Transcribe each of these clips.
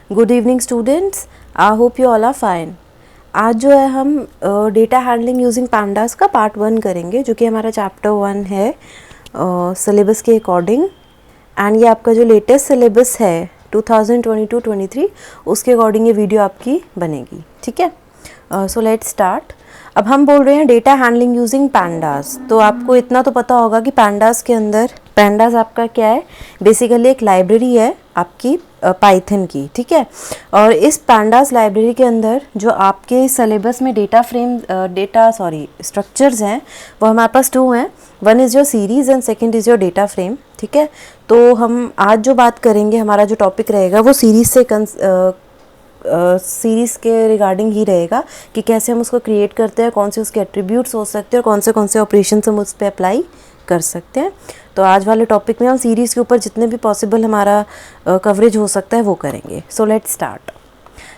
Good evening students, I hope you all are fine. आज जो है हम डेटा हैंडलिंग यूजिंग पैंडास का पार्ट 1 करेंगे, जो कि हमारा चैप्टर 1 है सिलेबस के अकॉर्डिंग। एंड ये आपका जो लेटेस्ट सिलेबस है 2022-23 उसके अकॉर्डिंग ये वीडियो आपकी बनेगी, ठीक है। So let's start. अब हम बोल रहे हैं डेटा हैंडलिंग यूजिंग पैंडास। तो आपको इतना तो पता होगा कि पैंडास के अंदर, पैंडास आपका क्या है, बेसिकली एक लाइब्रेरी है आपकी पाइथन की, ठीक है। और इस पैंडास लाइब्रेरी के अंदर जो आपके सिलेबस में स्ट्रक्चर्स हैं वो हमारे पास 2 हैं। One is your series and second is your data frame, ठीक है। तो हम आज जो बात करेंगे, हमारा जो टॉपिक रहेगा वो सीरीज़ के रिगार्डिंग ही रहेगा कि कैसे हम उसको क्रिएट करते हैं, कौन से उसके एट्रीब्यूट्स हो सकते हैं और कौन से ऑपरेशन हम उस पर अप्लाई कर सकते हैं। तो आज वाले टॉपिक में हम सीरीज़ के ऊपर जितने भी पॉसिबल हमारा कवरेज हो सकता है वो करेंगे। So let's start.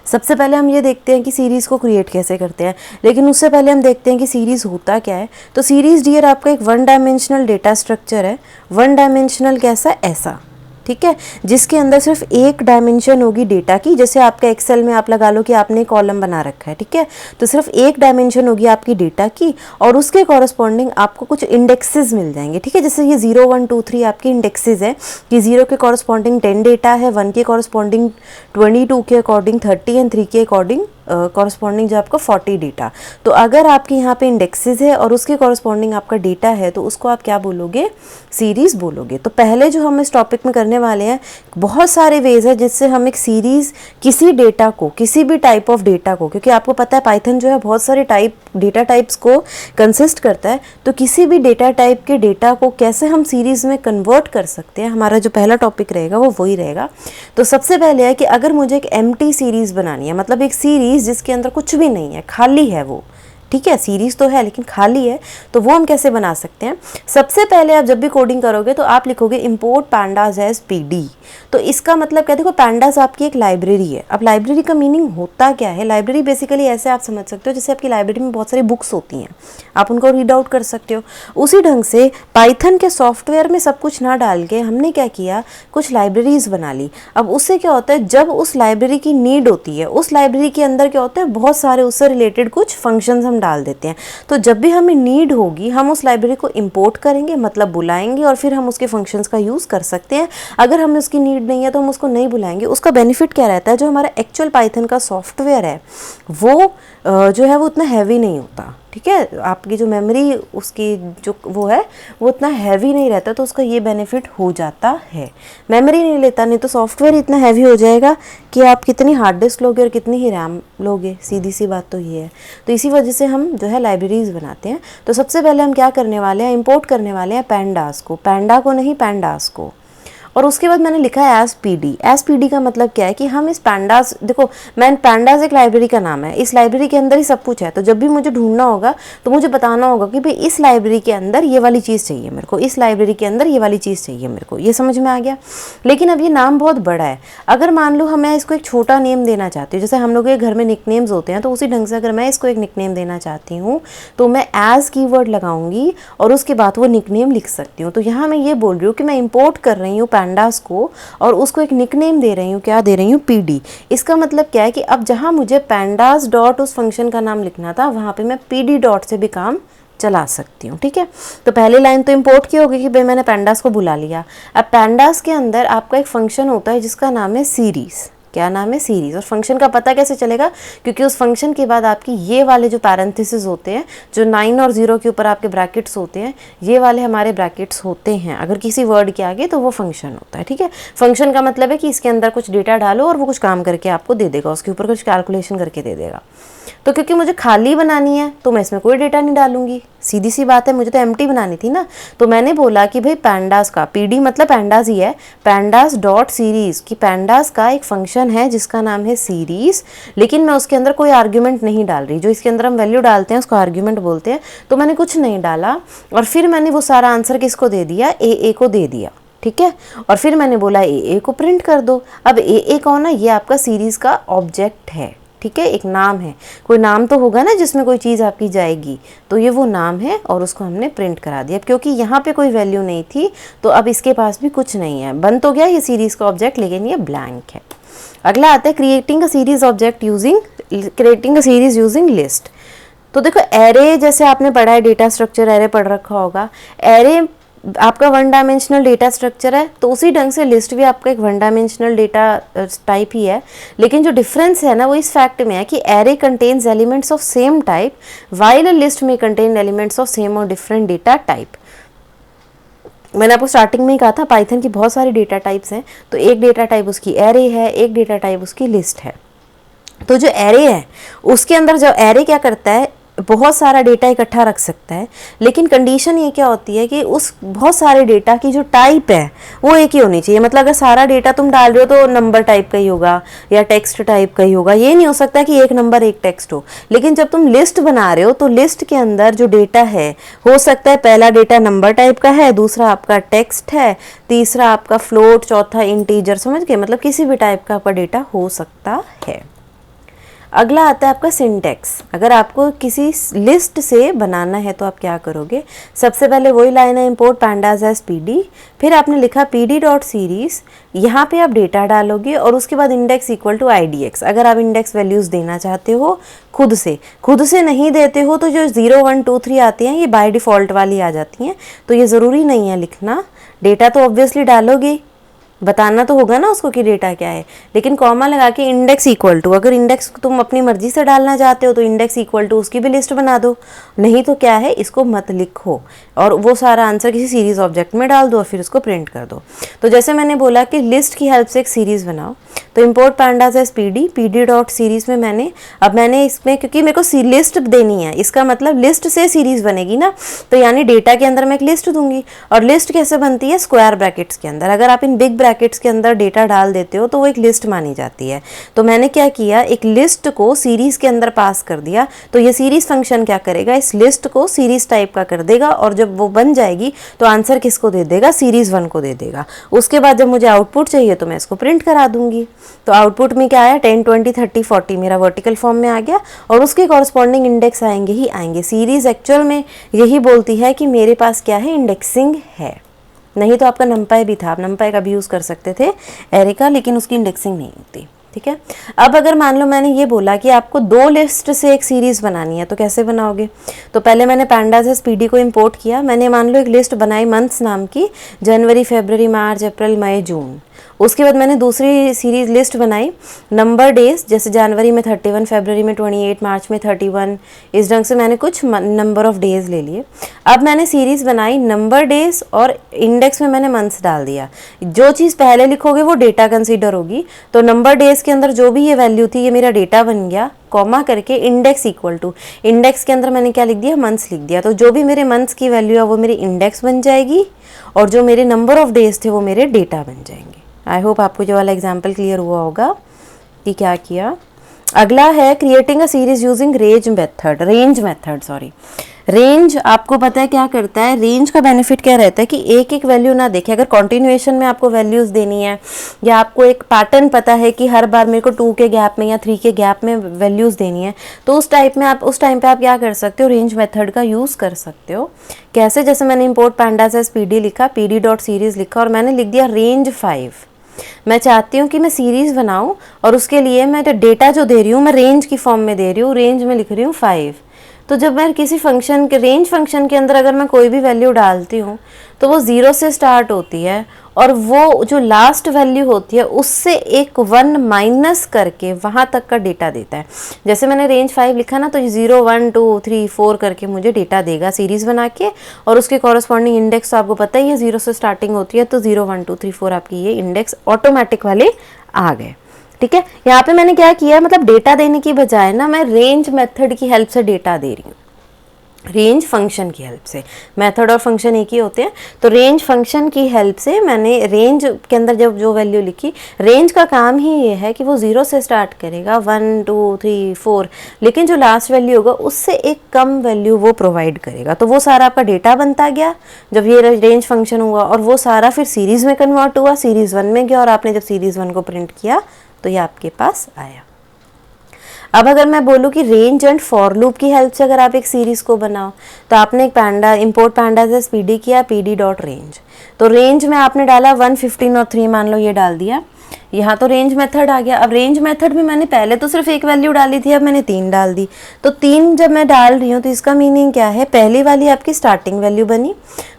सबसे पहले हम ये देखते हैं कि सीरीज़ को क्रिएट कैसे करते हैं, लेकिन उससे पहले हम देखते हैं कि सीरीज़ होता क्या है। तो सीरीज़ डियर आपका एक 1 डायमेंशनल डेटा स्ट्रक्चर है। 1 डायमेंशनल कैसा, ऐसा, ठीक है, जिसके अंदर सिर्फ एक डायमेंशन होगी डेटा की। जैसे आपका एक्सेल में आप लगा लो कि आपने कॉलम बना रखा है, ठीक है, तो सिर्फ एक डायमेंशन होगी आपकी डेटा की और उसके कॉरस्पॉन्डिंग आपको कुछ इंडेक्सेस मिल जाएंगे, ठीक है। जैसे ये 0 1 2 3 आपकी इंडेक्सेस है कि 0 के कॉरस्पॉन्डिंग 10 डेटा है, 1 के कॉरस्पॉन्डिंग 22 के अकॉर्डिंग 30 एंड 3 के अकॉर्डिंग कॉरस्पॉन्डिंग जो आपका 40 डेटा। तो अगर आपके यहाँ पे इंडेक्सेस है और उसके कॉरस्पॉन्डिंग आपका डेटा है तो उसको आप क्या बोलोगे, सीरीज़ बोलोगे। तो पहले जो हम इस टॉपिक में करने वाले हैं, बहुत सारे वेज है जिससे हम एक सीरीज़ किसी डेटा को, किसी भी टाइप ऑफ डेटा को, क्योंकि आपको पता है पाइथन जो है बहुत सारे डेटा टाइप्स को कंसिस्ट करता है, तो किसी भी डेटा टाइप के डेटा को कैसे हम सीरीज़ में कन्वर्ट कर सकते हैं, हमारा जो पहला टॉपिक रहेगा वो वही रहेगा। तो सबसे पहले है कि अगर मुझे एक एम्प्टी सीरीज़ बनानी है, मतलब एक सीरीज़ जिसके अंदर कुछ भी नहीं है, खाली है वो, ठीक है, सीरीज़ तो है लेकिन खाली है, तो वो हम कैसे बना सकते हैं। सबसे पहले आप जब भी कोडिंग करोगे तो आप लिखोगे इंपोर्ट पैंडास एज पीडी। तो इसका मतलब क्या, देखो पैंडास आपकी एक लाइब्रेरी है। अब लाइब्रेरी का मीनिंग होता क्या है, लाइब्रेरी बेसिकली ऐसे आप समझ सकते हो जैसे आपकी लाइब्रेरी में बहुत सारी बुक्स होती हैं, आप उनको रीड आउट कर सकते हो। उसी ढंग से पाइथन के सॉफ्टवेयर में सब कुछ ना डाल के हमने क्या किया, कुछ लाइब्रेरीज बना ली। अब उससे क्या होता है, जब उस लाइब्रेरी की नीड होती है, उस लाइब्रेरी के अंदर क्या होता है, बहुत सारे उससे रिलेटेड कुछ फंक्शंस हम डाल देते हैं। तो जब भी हमें नीड होगी हम उस लाइब्रेरी को इंपोर्ट करेंगे, मतलब बुलाएंगे, और फिर हम उसके फंक्शंस का यूज़ कर सकते हैं। अगर हमें उसकी नीड नहीं है तो हम उसको नहीं बुलाएंगे। उसका बेनिफिट क्या रहता है, जो हमारा एक्चुअल पाइथन का सॉफ्टवेयर है वो जो है वो उतना हैवी नहीं होता, ठीक है। आपकी जो मेमोरी उसकी जो वो है वो उतना हैवी नहीं रहता, तो उसका ये बेनिफिट हो जाता है। मेमोरी नहीं लेता, नहीं तो सॉफ्टवेयर इतना हैवी हो जाएगा कि आप कितनी हार्ड डिस्क लोगे और कितनी ही रैम लोगे, सीधी सी बात तो ये है। तो इसी वजह से हम जो है लाइब्रेरीज बनाते हैं। तो सबसे पहले हम क्या करने वाले हैं, इंपोर्ट करने वाले हैं पैंडास को, पैंडा को नहीं, पैंडास को। और उसके बाद मैंने लिखा है S P D. S P D का मतलब क्या है कि हम इस पैंडास, देखो मैं पैंडास एक लाइब्रेरी का नाम है, इस लाइब्रेरी के अंदर ही सब कुछ है। तो जब भी मुझे ढूंढना होगा तो मुझे बताना होगा कि भाई इस लाइब्रेरी के अंदर ये वाली चीज़ चाहिए मेरे को, इस लाइब्रेरी के अंदर ये वाली चीज़ चाहिए मेरे को। ये समझ में आ गया। लेकिन अब ये नाम बहुत बड़ा है। अगर मान लो मैं इसको एक छोटा नेम देना चाहती हूँ, जैसे हम लोग के घर में निकनेम्स होते हैं, तो उसी ढंग से अगर मैं इसको एक निकनेम देना चाहती हूँ तो मैं एज कीवर्ड लगाऊंगी और उसके बाद वो निकनेम लिख सकती हूँ। तो यहाँ मैं ये बोल रही हूँ कि मैं इंपोर्ट कर रही हूँ पैंडास को और उसको एक निकनेम दे रही हूँ, क्या दे रही हूँ, पीडी। इसका मतलब क्या है कि अब जहाँ मुझे पैंडास डॉट उस फंक्शन का नाम लिखना था, वहाँ पे मैं पीडी डॉट से भी काम चला सकती हूँ, ठीक है। तो पहली लाइन तो इंपोर्ट की होगी कि भाई मैंने पैंडास को बुला लिया। अब पैंडास के अंदर आपका एक फंक्शन होता है जिसका नाम है सीरीज़। क्या नाम है, सीरीज़। और फंक्शन का पता कैसे चलेगा, क्योंकि उस फंक्शन के बाद आपकी ये वाले जो पैरेंथेसिस होते हैं, जो 9 और 0 के ऊपर आपके ब्रैकेट्स होते हैं, ये वाले हमारे ब्रैकेट्स होते हैं अगर किसी वर्ड के आगे, तो वो फंक्शन होता है, ठीक है। फंक्शन का मतलब है कि इसके अंदर कुछ डेटा डालो और वो कुछ काम करके आपको दे देगा, उसके ऊपर कुछ कैलकुलेशन करके दे देगा। तो क्योंकि मुझे खाली बनानी है तो मैं इसमें कोई डेटा नहीं डालूंगी, सीधी सी बात है, मुझे तो एम्प्टी बनानी थी ना। तो मैंने बोला कि भाई पैंडास का, पीडी मतलब पैंडास ही है, पैंडास डॉट सीरीज़, कि पैंडास का एक फंक्शन है जिसका नाम है सीरीज़, लेकिन मैं उसके अंदर कोई आर्ग्यूमेंट नहीं डाल रही। जो इसके अंदर हम वैल्यू डालते हैं उसको आर्ग्यूमेंट बोलते हैं। तो मैंने कुछ नहीं डाला और फिर मैंने वो सारा आंसर किसको दे दिया, ए को दे दिया, ठीक है। और फिर मैंने बोला ए को प्रिंट कर दो। अब ए कौन है, ये आपका सीरीज़ का ऑब्जेक्ट है, ठीक है, एक नाम है। कोई नाम तो होगा ना जिसमें कोई चीज़ आपकी जाएगी, तो ये वो नाम है और उसको हमने प्रिंट करा दिया। क्योंकि यहाँ पे कोई वैल्यू नहीं थी तो अब इसके पास भी कुछ नहीं है, बन तो गया ये सीरीज़ का ऑब्जेक्ट, लेकिन ये ब्लैंक है। अगला आता है creating a series object using creating a series using list. तो देखो एरे जैसे आपने पढ़ा है, डेटा स्ट्रक्चर एरे पढ़ रखा होगा। एरे आपका वन डायमेंशनल डेटा स्ट्रक्चर है, तो उसी ढंग से लिस्ट भी आपका एक वन डायमेंशनल डेटा टाइप ही है। लेकिन जो डिफरेंस है ना वो इस फैक्ट में है कि array contains elements of same type while a list में कंटेन एलिमेंट्स ऑफ सेम और डिफरेंट डेटा टाइप। मैंने आपको स्टार्टिंग में ही कहा था पाइथन की बहुत सारी डेटा टाइप्स हैं, तो एक डेटा टाइप उसकी एरे है, एक डेटा टाइप उसकी लिस्ट है। तो जो एरे है उसके अंदर जो एरे क्या करता है, बहुत सारा डेटा इकट्ठा रख सकता है, लेकिन कंडीशन ये क्या होती है कि उस बहुत सारे डेटा की जो टाइप है वो एक ही होनी चाहिए। मतलब अगर सारा डेटा तुम डाल रहे हो तो नंबर टाइप का ही होगा या टेक्स्ट टाइप का ही होगा, ये नहीं हो सकता कि एक नंबर एक टेक्स्ट हो। लेकिन जब तुम लिस्ट बना रहे हो तो लिस्ट के अंदर जो डेटा है हो सकता है पहला डेटा नंबर टाइप का है, दूसरा आपका टेक्स्ट है, तीसरा आपका फ्लोट, चौथा इंटीजर, समझ गए, मतलब किसी भी टाइप का आपका डेटा हो सकता है। अगला आता है आपका सिंटैक्स। अगर आपको किसी लिस्ट से बनाना है तो आप क्या करोगे, सबसे पहले वही लाइन है इंपोर्ट पैंडाज एज पीडी, फिर आपने लिखा पीडी डॉट सीरीज, यहाँ पे आप डेटा डालोगे और उसके बाद इंडेक्स इक्वल टू IDX। अगर आप इंडेक्स वैल्यूज़ देना चाहते हो खुद से नहीं देते हो तो जो 0 1 2 3 आती हैं ये बाय डिफ़ॉल्ट वाली आ जाती हैं, तो ये ज़रूरी नहीं है लिखना। डेटा तो ऑब्वियसली डालोगे, बताना तो होगा ना उसको कि डेटा क्या है, लेकिन कॉमा लगा के इंडेक्स इक्वल टू, अगर इंडेक्स तुम अपनी मर्जी से डालना चाहते हो तो इंडेक्स इक्वल टू उसकी भी लिस्ट बना दो, नहीं तो क्या है इसको मत लिखो और वो सारा आंसर किसी सीरीज ऑब्जेक्ट में डाल दो और फिर उसको प्रिंट कर दो। तो जैसे मैंने बोला कि लिस्ट की हेल्प से एक सीरीज़ बनाओ, तो import pandas as PD dot series में मैंने इसमें क्योंकि मेरे को लिस्ट देनी है, इसका मतलब लिस्ट से सीरीज़ बनेगी ना, तो यानी डेटा के अंदर मैं एक लिस्ट दूंगी। और लिस्ट कैसे बनती है, स्क्वायर ब्रैकेट्स के अंदर। अगर आप इन बिग ब्रैकेट्स के अंदर डेटा डाल देते हो तो वो एक लिस्ट मानी जाती है। तो मैंने क्या किया, एक लिस्ट को सीरीज़ के अंदर पास कर दिया, तो ये सीरीज़ फंक्शन क्या करेगा, इस लिस्ट को सीरीज़ टाइप का कर देगा और जब वो बन जाएगी तो आंसर किसको दे देगा, सीरीज़ 1 को दे देगा। उसके बाद जब मुझे आउटपुट चाहिए तो मैं इसको प्रिंट करा दूंगी। तो आउटपुट में क्या आया, 10 20 30 40 मेरा वर्टिकल फॉर्म में आ गया और उसके कॉरस्पॉन्डिंग इंडेक्स आएंगे ही आएंगे। सीरीज़ एक्चुअल में यही बोलती है कि मेरे पास क्या है, इंडेक्सिंग है। नहीं तो आपका नंपाई भी था, आप नंपाई का भी यूज़ कर सकते थे एरे का, लेकिन उसकी इंडेक्सिंग नहीं होती। ठीक है, अब अगर मान लो मैंने ये बोला कि आपको 2 लिस्ट से एक सीरीज़ बनानी है तो कैसे बनाओगे। तो पहले मैंने पैंडाज एज पीडी को इंपोर्ट किया, मैंने मान लो एक लिस्ट बनाई मंथ्स नाम की, जनवरी फरवरी मार्च अप्रैल मई जून। उसके बाद मैंने दूसरी सीरीज लिस्ट बनाई नंबर डेज, जैसे जनवरी में 31, फरवरी में 28, मार्च में 31, इस ढंग से मैंने कुछ नंबर ऑफ डेज ले लिए। अब मैंने सीरीज़ बनाई नंबर डेज और इंडेक्स में मैंने मंथ्स डाल दिया। जो चीज़ पहले लिखोगे वो डेटा कंसीडर होगी, तो नंबर डेज के अंदर जो भी ये वैल्यू थी ये मेरा डेटा बन गया, कॉमा करके इंडेक्स इक्वल टू, इंडेक्स के अंदर मैंने क्या लिख दिया, मंथ्स लिख दिया। तो जो भी मेरे मंथ्स की वैल्यू है वो मेरी इंडेक्स बन जाएगी और जो मेरे नंबर ऑफ डेज थे वो मेरे डेटा बन जाएंगे। आई होप आपको जो वाला एग्जाम्पल क्लियर हुआ होगा कि क्या किया। अगला है creating a series using range method. Range आपको पता है क्या करता है, रेंज का बेनिफिट क्या रहता है कि एक एक वैल्यू ना देखे। अगर कॉन्टिन्यूएशन में आपको वैल्यूज़ देनी है या आपको एक पैटर्न पता है कि हर बार मेरे को 2 के गैप में या 3 के गैप में वैल्यूज़ देनी है, तो उस टाइम पे आप क्या कर सकते हो, रेंज मेथड का यूज़ कर सकते हो। कैसे, जैसे मैंने इंपोर्ट पैंडाज एज पीडी लिखा, पीडी डॉट सीरीज़ लिखा और मैंने लिख दिया रेंज 5। मैं चाहती हूँ कि मैं सीरीज़ बनाऊँ और उसके लिए मैं डेटा जो दे रही हूँ मैं रेंज की फॉर्म में दे रही हूँ, रेंज में लिख रही हूँ 5। तो जब मैं किसी फंक्शन के रेंज फंक्शन के अंदर अगर मैं कोई भी वैल्यू डालती हूँ तो वो 0 से स्टार्ट होती है और वो जो लास्ट वैल्यू होती है उससे एक 1 माइनस करके वहाँ तक का डेटा देता है। जैसे मैंने रेंज 5 लिखा ना, तो 0 1 2 3 4 करके मुझे डेटा देगा सीरीज़ बना के, और उसके कॉरस्पॉन्डिंग इंडेक्स तो आपको पता ही है 0 से स्टार्टिंग होती है, तो 0 1 2 3 4 आपकी ये इंडेक्स ऑटोमेटिक वाले आ गए। ठीक है, यहाँ पे मैंने क्या किया, मतलब डेटा देने की बजाय ना मैं रेंज मेथड की हेल्प से डेटा दे रही हूँ, रेंज फंक्शन की हेल्प से। मेथड और फंक्शन एक ही होते हैं, तो रेंज फंक्शन की हेल्प से मैंने रेंज के अंदर जब जो वैल्यू लिखी, रेंज का काम ही ये है कि वो 0 से स्टार्ट करेगा 1 2 3 4, लेकिन जो लास्ट वैल्यू होगा उससे एक कम वैल्यू वो प्रोवाइड करेगा। तो वो सारा आपका डेटा बनता गया जब ये रेंज फंक्शन हुआ, और वो सारा फिर सीरीज़ में कन्वर्ट हुआ, सीरीज़ 1 में गया, और आपने जब सीरीज़ 1 को प्रिंट किया तो ये आपके पास आया। अब अगर मैं बोलूँ कि रेंज एंड फॉर लूप की हेल्प से अगर आप एक सीरीज़ को बनाओ, तो आपने एक इंपोर्ट पैंडाज एज पीडी किया, पीडी डॉट रेंज, तो रेंज में आपने डाला 1 15 और 3 मान लो ये डाल दिया, यहाँ तो रेंज मेथड आ गया। अब रेंज मेथड में मैंने पहले तो सिर्फ एक वैल्यू डाली थी, अब मैंने 3 डाल दी। तो 3 जब मैं डाल रही हूँ तो इसका मीनिंग क्या है, पहली वाली आपकी स्टार्टिंग वैल्यू बनी,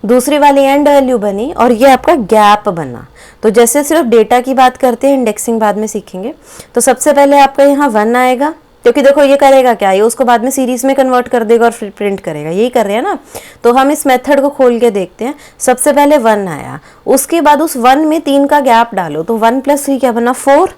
दूसरी वाली एंड वैल्यू बनी, और ये आपका गैप बना। तो जैसे सिर्फ डेटा की बात करते हैं, इंडेक्सिंग बाद में सीखेंगे। तो सबसे पहले आपका यहाँ 1 आएगा, क्योंकि देखो ये करेगा क्या, ये उसको बाद में सीरीज में कन्वर्ट कर देगा और फिर प्रिंट करेगा, यही कर रहे हैं ना। तो हम इस मेथड को खोल के देखते हैं। सबसे पहले 1 आया, उसके बाद उस 1 में 3 का गैप डालो, तो 1 + 3 क्या बना, 4।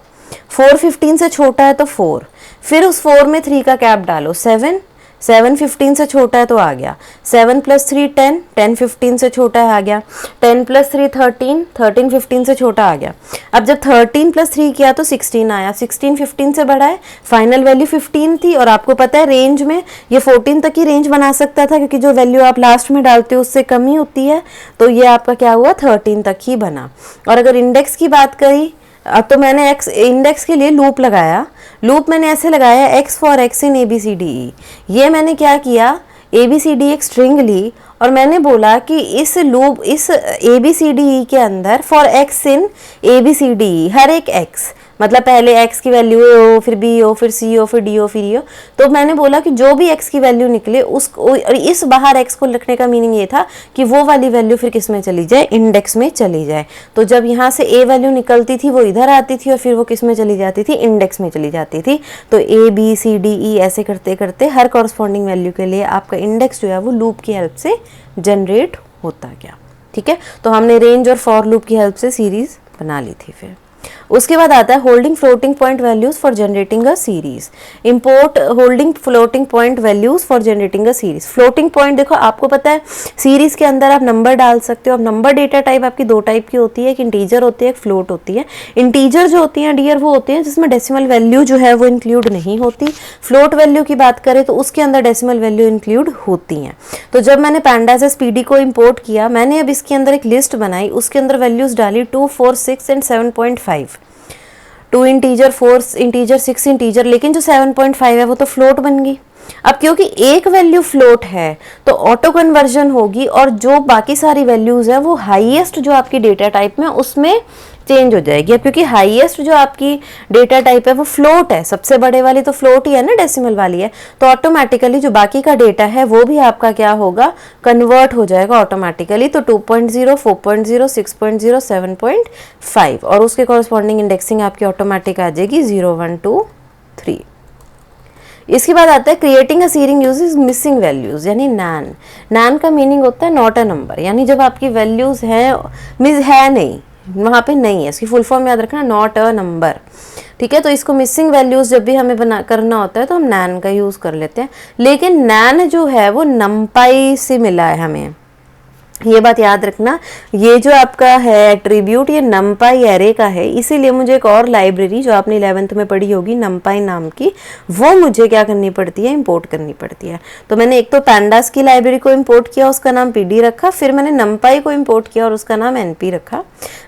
4 15 से छोटा है तो 4, फिर उस 4 में 3 का गैप डालो, 7। 7 15 से छोटा है तो आ गया। 7 + 3 10, 10 15 से छोटा है, आ गया। 10 + 3 13, 13 15 से छोटा आ गया। अब जब 13 + 3 किया तो 16 आया, 16 15 से बड़ा है। फाइनल वैल्यू 15 थी, और आपको पता है रेंज में ये 14 तक की रेंज बना सकता था, क्योंकि जो वैल्यू आप लास्ट में डालते हो उससे कम ही होती है। तो ये आपका क्या हुआ, 13 तक ही बना। और अगर इंडेक्स की बात करी, अब तो मैंने एक्स इंडेक्स के लिए लूप लगाया। लूप मैंने ऐसे लगाया, x for x in ABCDE। ये मैंने क्या किया, ABCD एक स्ट्रिंग ली और मैंने बोला कि इस लूप, इस ABCDE के अंदर फॉर एक्स इन ABCDE, हर एक एक्स, मतलब पहले x की वैल्यू A हो, फिर B हो, फिर C हो, फिर D हो, फिर E हो। तो मैंने बोला कि जो भी x की वैल्यू निकले उसको, इस बाहर x को लिखने का मीनिंग ये था कि वो वाली वैल्यू फिर किस में चली जाए, इंडेक्स में चली जाए। तो जब यहाँ से A वैल्यू निकलती थी वो इधर आती थी, और फिर वो किस में चली जाती थी, इंडेक्स में चली जाती थी। तो A B C D E ऐसे करते करते हर कॉरस्पॉन्डिंग वैल्यू के लिए आपका इंडेक्स जो है वो लूप की हेल्प से जनरेट होता गया। ठीक है, तो हमने रेंज और फॉर लूप की हेल्प से सीरीज बना ली थी। फिर उसके बाद आता है holding floating point values for generating a series. Import holding floating point values for generating a series. Floating point देखो, आपको पता है सीरीज के अंदर आप नंबर डाल सकते हो। अब नंबर डेटा टाइप आपकी 2 टाइप की होती है, एक इंटीजर होती है, एक फ्लोट होती है। इंटीजर जो होती है डियर, वो होती है जिसमें डेसिमल वैल्यू जो है वो इंक्लूड नहीं होती। फ्लोट वैल्यू की बात करें तो उसके अंदर डेसिमल वैल्यू इंक्लूड होती हैं। तो जब मैंने pandas PD को इंपोर्ट किया, मैंने अब इसके अंदर एक लिस्ट बनाई, उसके अंदर वैल्यूज डाली 2 4 6 एंड 7.5। 2 इंटीजर, 4 इंटीजर, 6 इंटीजर, लेकिन जो 7.5 है वो तो फ्लोट बन गई। अब क्योंकि एक वैल्यू फ्लोट है तो ऑटो कन्वर्जन होगी, और जो बाकी सारी वैल्यूज है वो हाईएस्ट जो आपकी डेटा टाइप में उसमें चेंज हो जाएगी। अब क्योंकि हाईएस्ट जो आपकी डेटा टाइप है वो फ्लोट है, सबसे बड़े वाली तो फ्लोट ही है ना, डेसिमल वाली है, तो ऑटोमेटिकली जो बाकी का डेटा है वो भी आपका क्या होगा, कन्वर्ट हो जाएगा ऑटोमेटिकली। तो 2.0, 4.0, 6.0, 7.5, और उसके कॉरस्पॉन्डिंग इंडेक्सिंग आपकी ऑटोमेटिक आ जाएगी 0 1 2 3। इसके बाद आता है creating a series uses missing values, यानी नैन। नैन का मीनिंग होता है नॉट अ नंबर, यानी जब आपकी वैल्यूज है नहीं, वहाँ पे नहीं है, इसकी फुल फॉर्म याद रखना, नॉट अ नंबर। ठीक है, तो इसको मिसिंग वैल्यूज जब भी हमें करना होता है तो हम नैन का यूज़ कर लेते हैं। लेकिन नैन जो है वो नंपाई से मिला है हमें, ये बात याद रखना। ये जो आपका है एट्रीब्यूट, ये नमपाई एरे का है, इसीलिए मुझे एक और लाइब्रेरी जो आपने 11th में पढ़ी होगी नमपाई नाम की, वो मुझे क्या करनी पड़ती है, इंपोर्ट करनी पड़ती है। तो मैंने एक तो pandas की लाइब्रेरी को इंपोर्ट किया, उसका नाम PD रखा, फिर मैंने नमपाई को इंपोर्ट किया और उसका नाम NP रखा।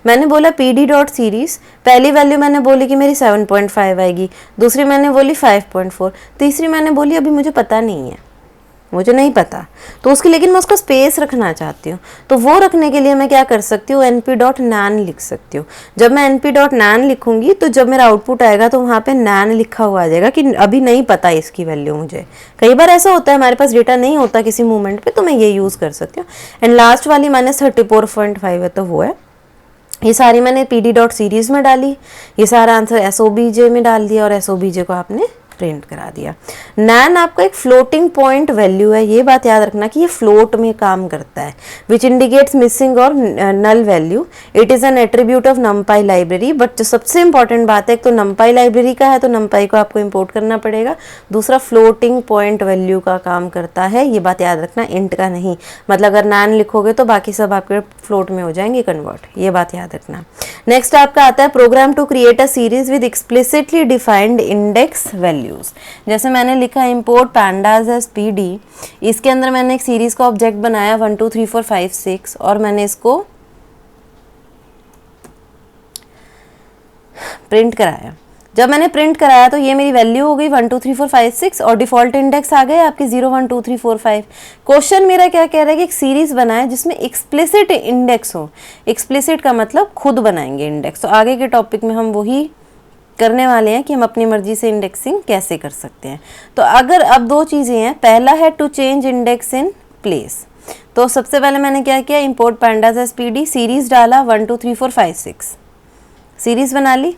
मैंने बोला PD.series, पहली वैल्यू मैंने बोली कि मेरी 7.5 आएगी, दूसरी मैंने बोली 5.4, तीसरी मैंने बोली अभी मुझे पता नहीं है, मुझे नहीं पता, तो उसके, लेकिन मैं उसका स्पेस रखना चाहती हूँ। तो वो रखने के लिए मैं क्या कर सकती हूँ, np.nan लिख सकती हूँ। जब मैं np.nan लिखूंगी तो जब मेरा आउटपुट आएगा तो वहाँ पे nan लिखा हुआ आ जाएगा कि अभी नहीं पता इसकी वैल्यू मुझे। कई बार ऐसा होता है हमारे पास डेटा नहीं होता किसी मूवमेंट पे, तो मैं ये यूज़ कर सकती हूँ। एंड लास्ट वाली -34.5 है, तो वो है, ये सारी मैंने PD.series में डाली, ये सारा आंसर SOBJ में डाल दिया, और SOBJ को आपने प्रिंट करा दिया। नैन आपका एक फ्लोटिंग पॉइंट वैल्यू है, ये बात याद रखना कि ये फ्लोट में काम करता है, विच इंडिकेट्स मिसिंग और null value. It is an attribute of NumPy library. But जो सबसे इंपॉर्टेंट बात है, एक तो नमपाई लाइब्रेरी का है तो नमपाई को आपको इंपोर्ट करना पड़ेगा, दूसरा फ्लोटिंग पॉइंट वैल्यू का काम करता है, ये बात याद रखना, इंट का नहीं। मतलब अगर नैन लिखोगे तो बाकी सब आपके फ्लोट में हो जाएंगे कन्वर्ट, ये बात याद रखना। नेक्स्ट आपका आता है program to create a series with explicitly defined index value. जैसे मैंने लिखा इंपोर्ट pandas as PD, इसके अंदर मैंने एक सीरीज का ऑब्जेक्ट बनाया 1 2 3 4 5 6, और मैंने इसको प्रिंट कराया। जब मैंने प्रिंट कराया तो ये मेरी वैल्यू हो गई 1 2 3 4 5 6 और डिफॉल्ट इंडेक्स आ गए आपके 0 1 2 3 4 5। क्वेश्चन मेरा क्या कह रहा है कि एक सीरीज बनाए जिसमें एक्सप्लिसिट इंडेक्स हो। एक्सप्लिसिट का मतलब खुद बनाएंगे इंडेक्स। तो आगे के टॉपिक में हम वही करने वाले हैं कि हम अपनी मर्जी से इंडेक्सिंग कैसे कर सकते हैं। तो अगर अब दो चीज़ें हैं, पहला है to change index in place. तो सबसे पहले मैंने क्या किया, import pandas as P D, series डाला 1 2 3 4 5 6, सीरीज बना ली।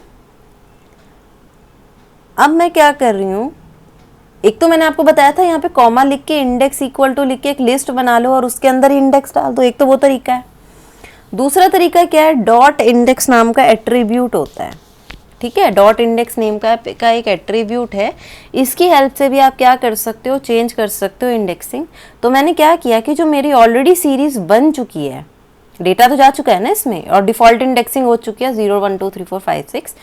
अब मैं क्या कर रही हूँ, एक तो मैंने आपको बताया था यहाँ पे कॉमा लिख के इंडेक्स इक्वल टू लिख के एक लिस्ट बना लो और उसके अंदर इंडेक्स डाल दो, एक तो वो तरीका है। दूसरा तरीका क्या है, डॉट इंडेक्स नाम का एट्रीब्यूट होता है, ठीक है। डॉट इंडेक्स नेम का एक एट्रीब्यूट है, इसकी हेल्प से भी आप क्या कर सकते हो, चेंज कर सकते हो इंडेक्सिंग। तो मैंने क्या किया कि जो मेरी ऑलरेडी सीरीज बन चुकी है, डेटा तो जा चुका है ना इसमें और डिफॉल्ट इंडेक्सिंग हो चुकी है 0 1 2 3 4 5 6,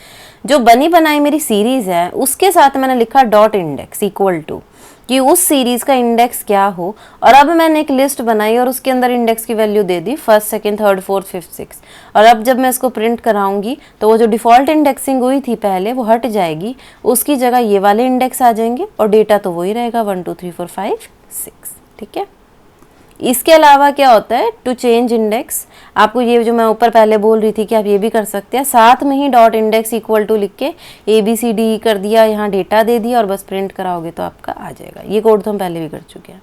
जो बनी बनाई मेरी सीरीज है उसके साथ मैंने लिखा डॉट इंडेक्स इक्वल टू कि उस सीरीज का इंडेक्स क्या हो। और अब मैंने एक लिस्ट बनाई और उसके अंदर इंडेक्स की वैल्यू दे दी 1st 2nd 3rd 4th 5th 6th। और अब जब मैं इसको प्रिंट कराऊंगी तो वो जो डिफॉल्ट इंडेक्सिंग हुई थी पहले वो हट जाएगी, उसकी जगह ये वाले इंडेक्स आ जाएंगे और डेटा तो वही रहेगा 1 2 3 4 5 6, ठीक है। इसके अलावा क्या होता है, टू चेंज इंडेक्स, आपको ये जो मैं ऊपर पहले बोल रही थी कि आप ये भी कर सकते हैं, साथ में ही डॉट इंडेक्स इक्वल टू लिख के ABCD कर दिया, यहाँ डेटा दे दिया और बस प्रिंट कराओगे तो आपका आ जाएगा। ये कोड तो हम पहले भी कर चुके हैं।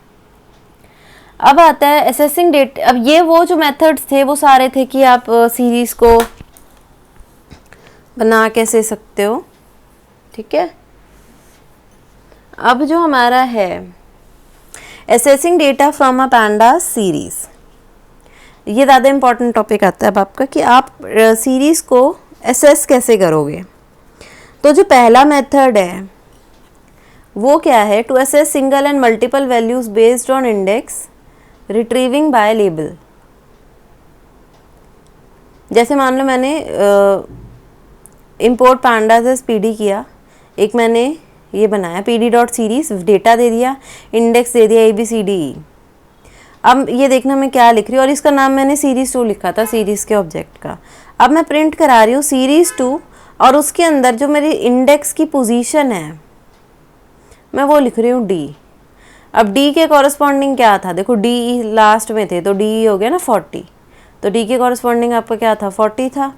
अब आता है असेसिंग डेट। अब ये वो जो मेथड्स थे वो सारे थे कि आप सीरीज को बना कैसे सकते हो, ठीक है। अब जो हमारा है assessing data from a pandas series, ये ज़्यादा इंपॉर्टेंट टॉपिक आता है अब आपका कि आप सीरीज को असेस कैसे करोगे। तो जो पहला मेथड है वो क्या है, to access single and multiple values based on index retrieving by label. जैसे मान लो मैंने इंपोर्ट पैंडास एस पीडी किया, एक मैंने ये बनाया पीडी डॉट सीरीज, डेटा दे दिया, इंडेक्स दे दिया ABCDE। अब ये देखना मैं क्या लिख रही हूँ और इसका नाम मैंने सीरीज 2 लिखा था, सीरीज के ऑब्जेक्ट का। अब मैं प्रिंट करा रही हूँ सीरीज 2 और उसके अंदर जो मेरी इंडेक्स की पोजीशन है मैं वो लिख रही हूँ D। अब D के कॉरस्पॉन्डिंग क्या था, देखो D लास्ट में थे तो D हो गया ना 40, तो D के कॉरस्पॉन्डिंग आपका क्या था 40 था।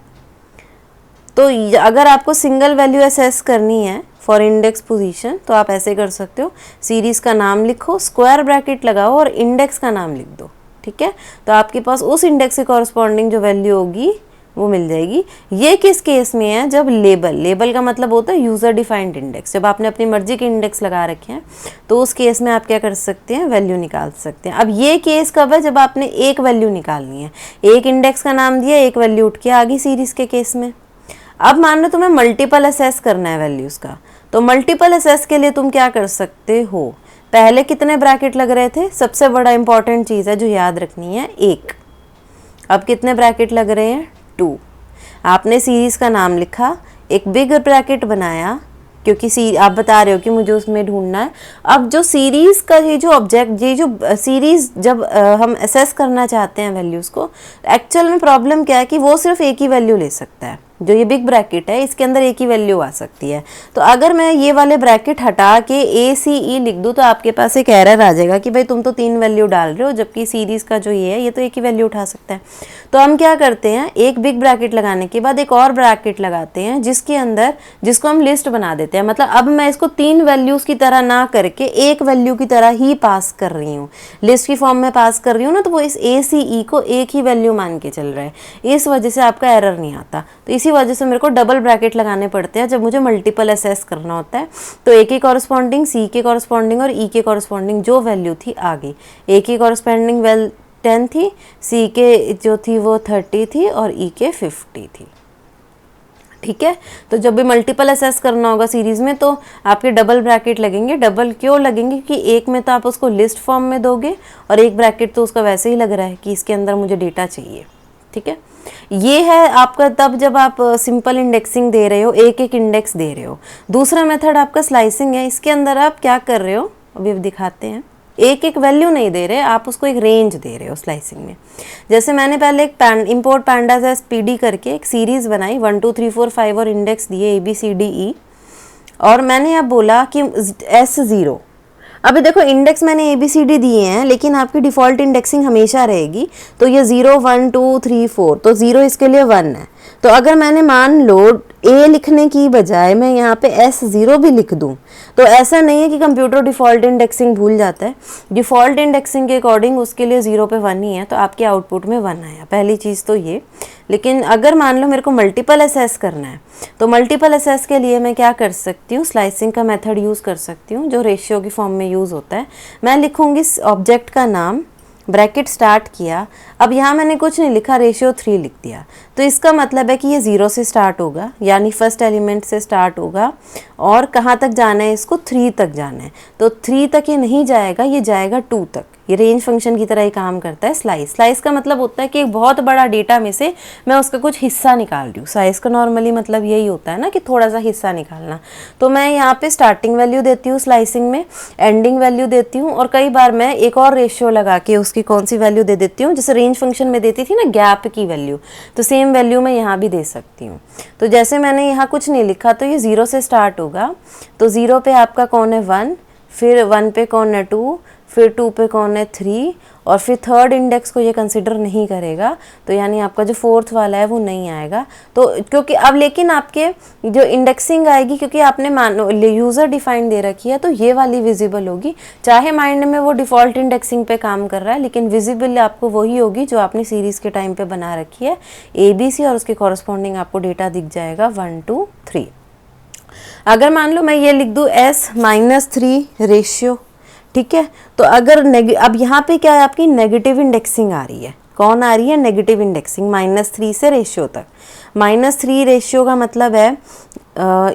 तो अगर आपको सिंगल वैल्यू असेस करनी है फॉर इंडेक्स पोजीशन तो आप ऐसे कर सकते हो, सीरीज का नाम लिखो, स्क्वायर ब्रैकेट लगाओ और इंडेक्स का नाम लिख दो, ठीक है। तो आपके पास उस इंडेक्स के कॉरस्पॉन्डिंग जो वैल्यू होगी वो मिल जाएगी। ये किस केस में है, जब लेबल का मतलब होता है यूज़र डिफाइंड इंडेक्स, जब आपने अपनी मर्जी के इंडेक्स लगा रखे हैं तो उस केस में आप क्या कर सकते हैं, वैल्यू निकाल सकते हैं। अब ये केस कब है, जब आपने एक वैल्यू निकालनी है, एक इंडेक्स का नाम दिया, एक वैल्यू उठ के आ गई सीरीज के केस में। अब मान लो तुम्हें मल्टीपल असेस करना है वैल्यूज़ का, तो मल्टीपल असेस के लिए तुम क्या कर सकते हो, पहले कितने ब्रैकेट लग रहे थे, सबसे बड़ा इंपॉर्टेंट चीज़ है जो याद रखनी है 1। अब कितने ब्रैकेट लग रहे हैं 2। आपने सीरीज़ का नाम लिखा, एक बिग ब्रैकेट बनाया क्योंकि आप बता रहे हो कि मुझे उसमें ढूंढना है। अब जो सीरीज़ का ये जो ऑब्जेक्ट, ये जो सीरीज़ जब हम असेस करना चाहते हैं वैल्यूज़ को, एक्चुअल में प्रॉब्लम क्या है कि वो सिर्फ एक ही वैल्यू ले सकता है। जो ये बिग ब्रैकेट है इसके अंदर एक ही वैल्यू आ सकती है। तो अगर मैं ये वाले ब्रैकेट हटा के ACE लिख दूँ तो आपके पास एक एरर आ जाएगा कि भाई तुम तो 3 वैल्यू डाल रहे हो, जबकि सीरीज़ का जो ये है ये तो एक ही वैल्यू उठा सकता है। तो हम क्या करते हैं, एक बिग ब्रैकेट लगाने के बाद एक और ब्रैकेट लगाते हैं जिसके अंदर, जिसको हम लिस्ट बना देते हैं। मतलब अब मैं इसको 3 वैल्यूज़ की तरह ना करके एक वैल्यू की तरह ही पास कर रही हूँ, लिस्ट की फॉर्म में पास कर रही हूँ ना, तो वो इस ACE को एक ही वैल्यू मान के चल रहा है, इस वजह से आपका एरर नहीं आता। तो इसी वजह से मेरे को डबल ब्रैकेट लगाने पड़ते हैं जब मुझे मल्टीपल असेस करना होता है। तो ए के कॉरस्पॉन्डिंग, सी के कॉरस्पॉन्डिंग और ई के कॉरस्पॉन्डिंग जो वैल्यू थी आ गई। ए के कॉरस्पॉन्डिंग 10 थी, सी के जो थी वो 30 थी और ई के 50 थी, ठीक है। तो जब भी मल्टीपल असेस करना होगा सीरीज में तो आपके डबल ब्रैकेट लगेंगे। डबल क्यों लगेंगे कि एक में तो आप उसको लिस्ट फॉर्म में दोगे और एक ब्रैकेट तो उसका वैसे ही लग रहा है कि इसके अंदर मुझे डेटा चाहिए, ठीक है। ये है आपका तब जब आप सिंपल इंडेक्सिंग दे रहे हो, एक एक इंडेक्स दे रहे हो। दूसरा मेथड आपका स्लाइसिंग है, इसके अंदर आप क्या कर रहे हो अभी दिखाते हैं, एक एक वैल्यू नहीं दे रहे, आप उसको एक रेंज दे रहे हो स्लाइसिंग में। जैसे मैंने पहले एक इंपोर्ट पैंडास एस पीडी करके एक सीरीज बनाई, 1 2 3 4 5 और इंडेक्स दिए ABCDE। और मैंने अब बोला कि S0, अभी देखो इंडेक्स मैंने ABCD दिए हैं, लेकिन आपकी डिफ़ॉल्ट इंडेक्सिंग हमेशा रहेगी। तो ये 0 1 2 3 4, तो 0 इसके लिए 1 है। तो अगर मैंने मान लो A लिखने की बजाय मैं यहाँ पे S0 भी लिख दूँ, तो ऐसा नहीं है कि कंप्यूटर डिफ़ॉल्ट इंडेक्सिंग भूल जाता है। डिफ़ॉल्ट इंडेक्सिंग के अकॉर्डिंग उसके लिए 0 पे 1 ही है, तो आपके आउटपुट में 1 आया, पहली चीज़ तो ये। लेकिन अगर मान लो मेरे को मल्टीपल असेस करना है, तो मल्टीपल असेस के लिए मैं क्या कर सकती हूँ, स्लाइसिंग का मेथड यूज़ कर सकती हूँ, जो रेशियो की फॉर्म में यूज़ होता है। मैं लिखूँगी ऑब्जेक्ट का नाम, ब्रैकेट स्टार्ट किया, अब यहाँ मैंने कुछ नहीं लिखा, रेशियो 3 लिख दिया। तो इसका मतलब है कि ये 0 से स्टार्ट होगा, यानी फर्स्ट एलिमेंट से स्टार्ट होगा, और कहाँ तक जाना है, इसको 3 तक जाना है। तो 3 तक ये नहीं जाएगा, ये जाएगा 2 तक। ये रेंज फंक्शन की तरह ही काम करता है। स्लाइस का मतलब होता है कि एक बहुत बड़ा डेटा में से मैं उसका कुछ हिस्सा निकाल रही हूँ। स्लाइस का नॉर्मली मतलब यही होता है ना, कि थोड़ा सा हिस्सा निकालना। तो मैं यहाँ पे स्टार्टिंग वैल्यू देती हूँ स्लाइसिंग में, एंडिंग वैल्यू देती हूँ, और कई बार मैं एक और रेशियो लगा के उसकी कौन सी वैल्यू दे देती हूँ, जैसे रेंज फंक्शन में देती थी ना गैप की वैल्यू, तो सेम वैल्यू मैं यहाँ भी दे सकती हूँ। तो जैसे मैंने यहाँ कुछ नहीं लिखा, तो ये 0 से स्टार्ट होगा। तो 0 पे आपका कौन है 1, फिर 1 पे कौन है 2, फिर 2 पे कौन है 3, और फिर थर्ड इंडेक्स को ये कंसिडर नहीं करेगा। तो यानी आपका जो फोर्थ वाला है वो नहीं आएगा। तो क्योंकि अब लेकिन आपके जो इंडेक्सिंग आएगी, क्योंकि आपने मानो यूज़र डिफाइन दे रखी है, तो ये वाली विजिबल होगी। चाहे माइंड में वो डिफ़ॉल्ट इंडेक्सिंग पे काम कर रहा है, लेकिन विजिबल आपको वही होगी जो आपने सीरीज़ के टाइम पे बना रखी है, ABC, और उसके कॉरस्पॉन्डिंग आपको डेटा दिख जाएगा 1 2 3। अगर मान लो मैं ये लिख दूँ S-3 रेशियो, ठीक है। तो अगर अब यहाँ पे क्या है, आपकी नेगेटिव इंडेक्सिंग आ रही है। कौन आ रही है? नेगेटिव इंडेक्सिंग, -3 से रेशियो तक। -3 रेशियो का मतलब है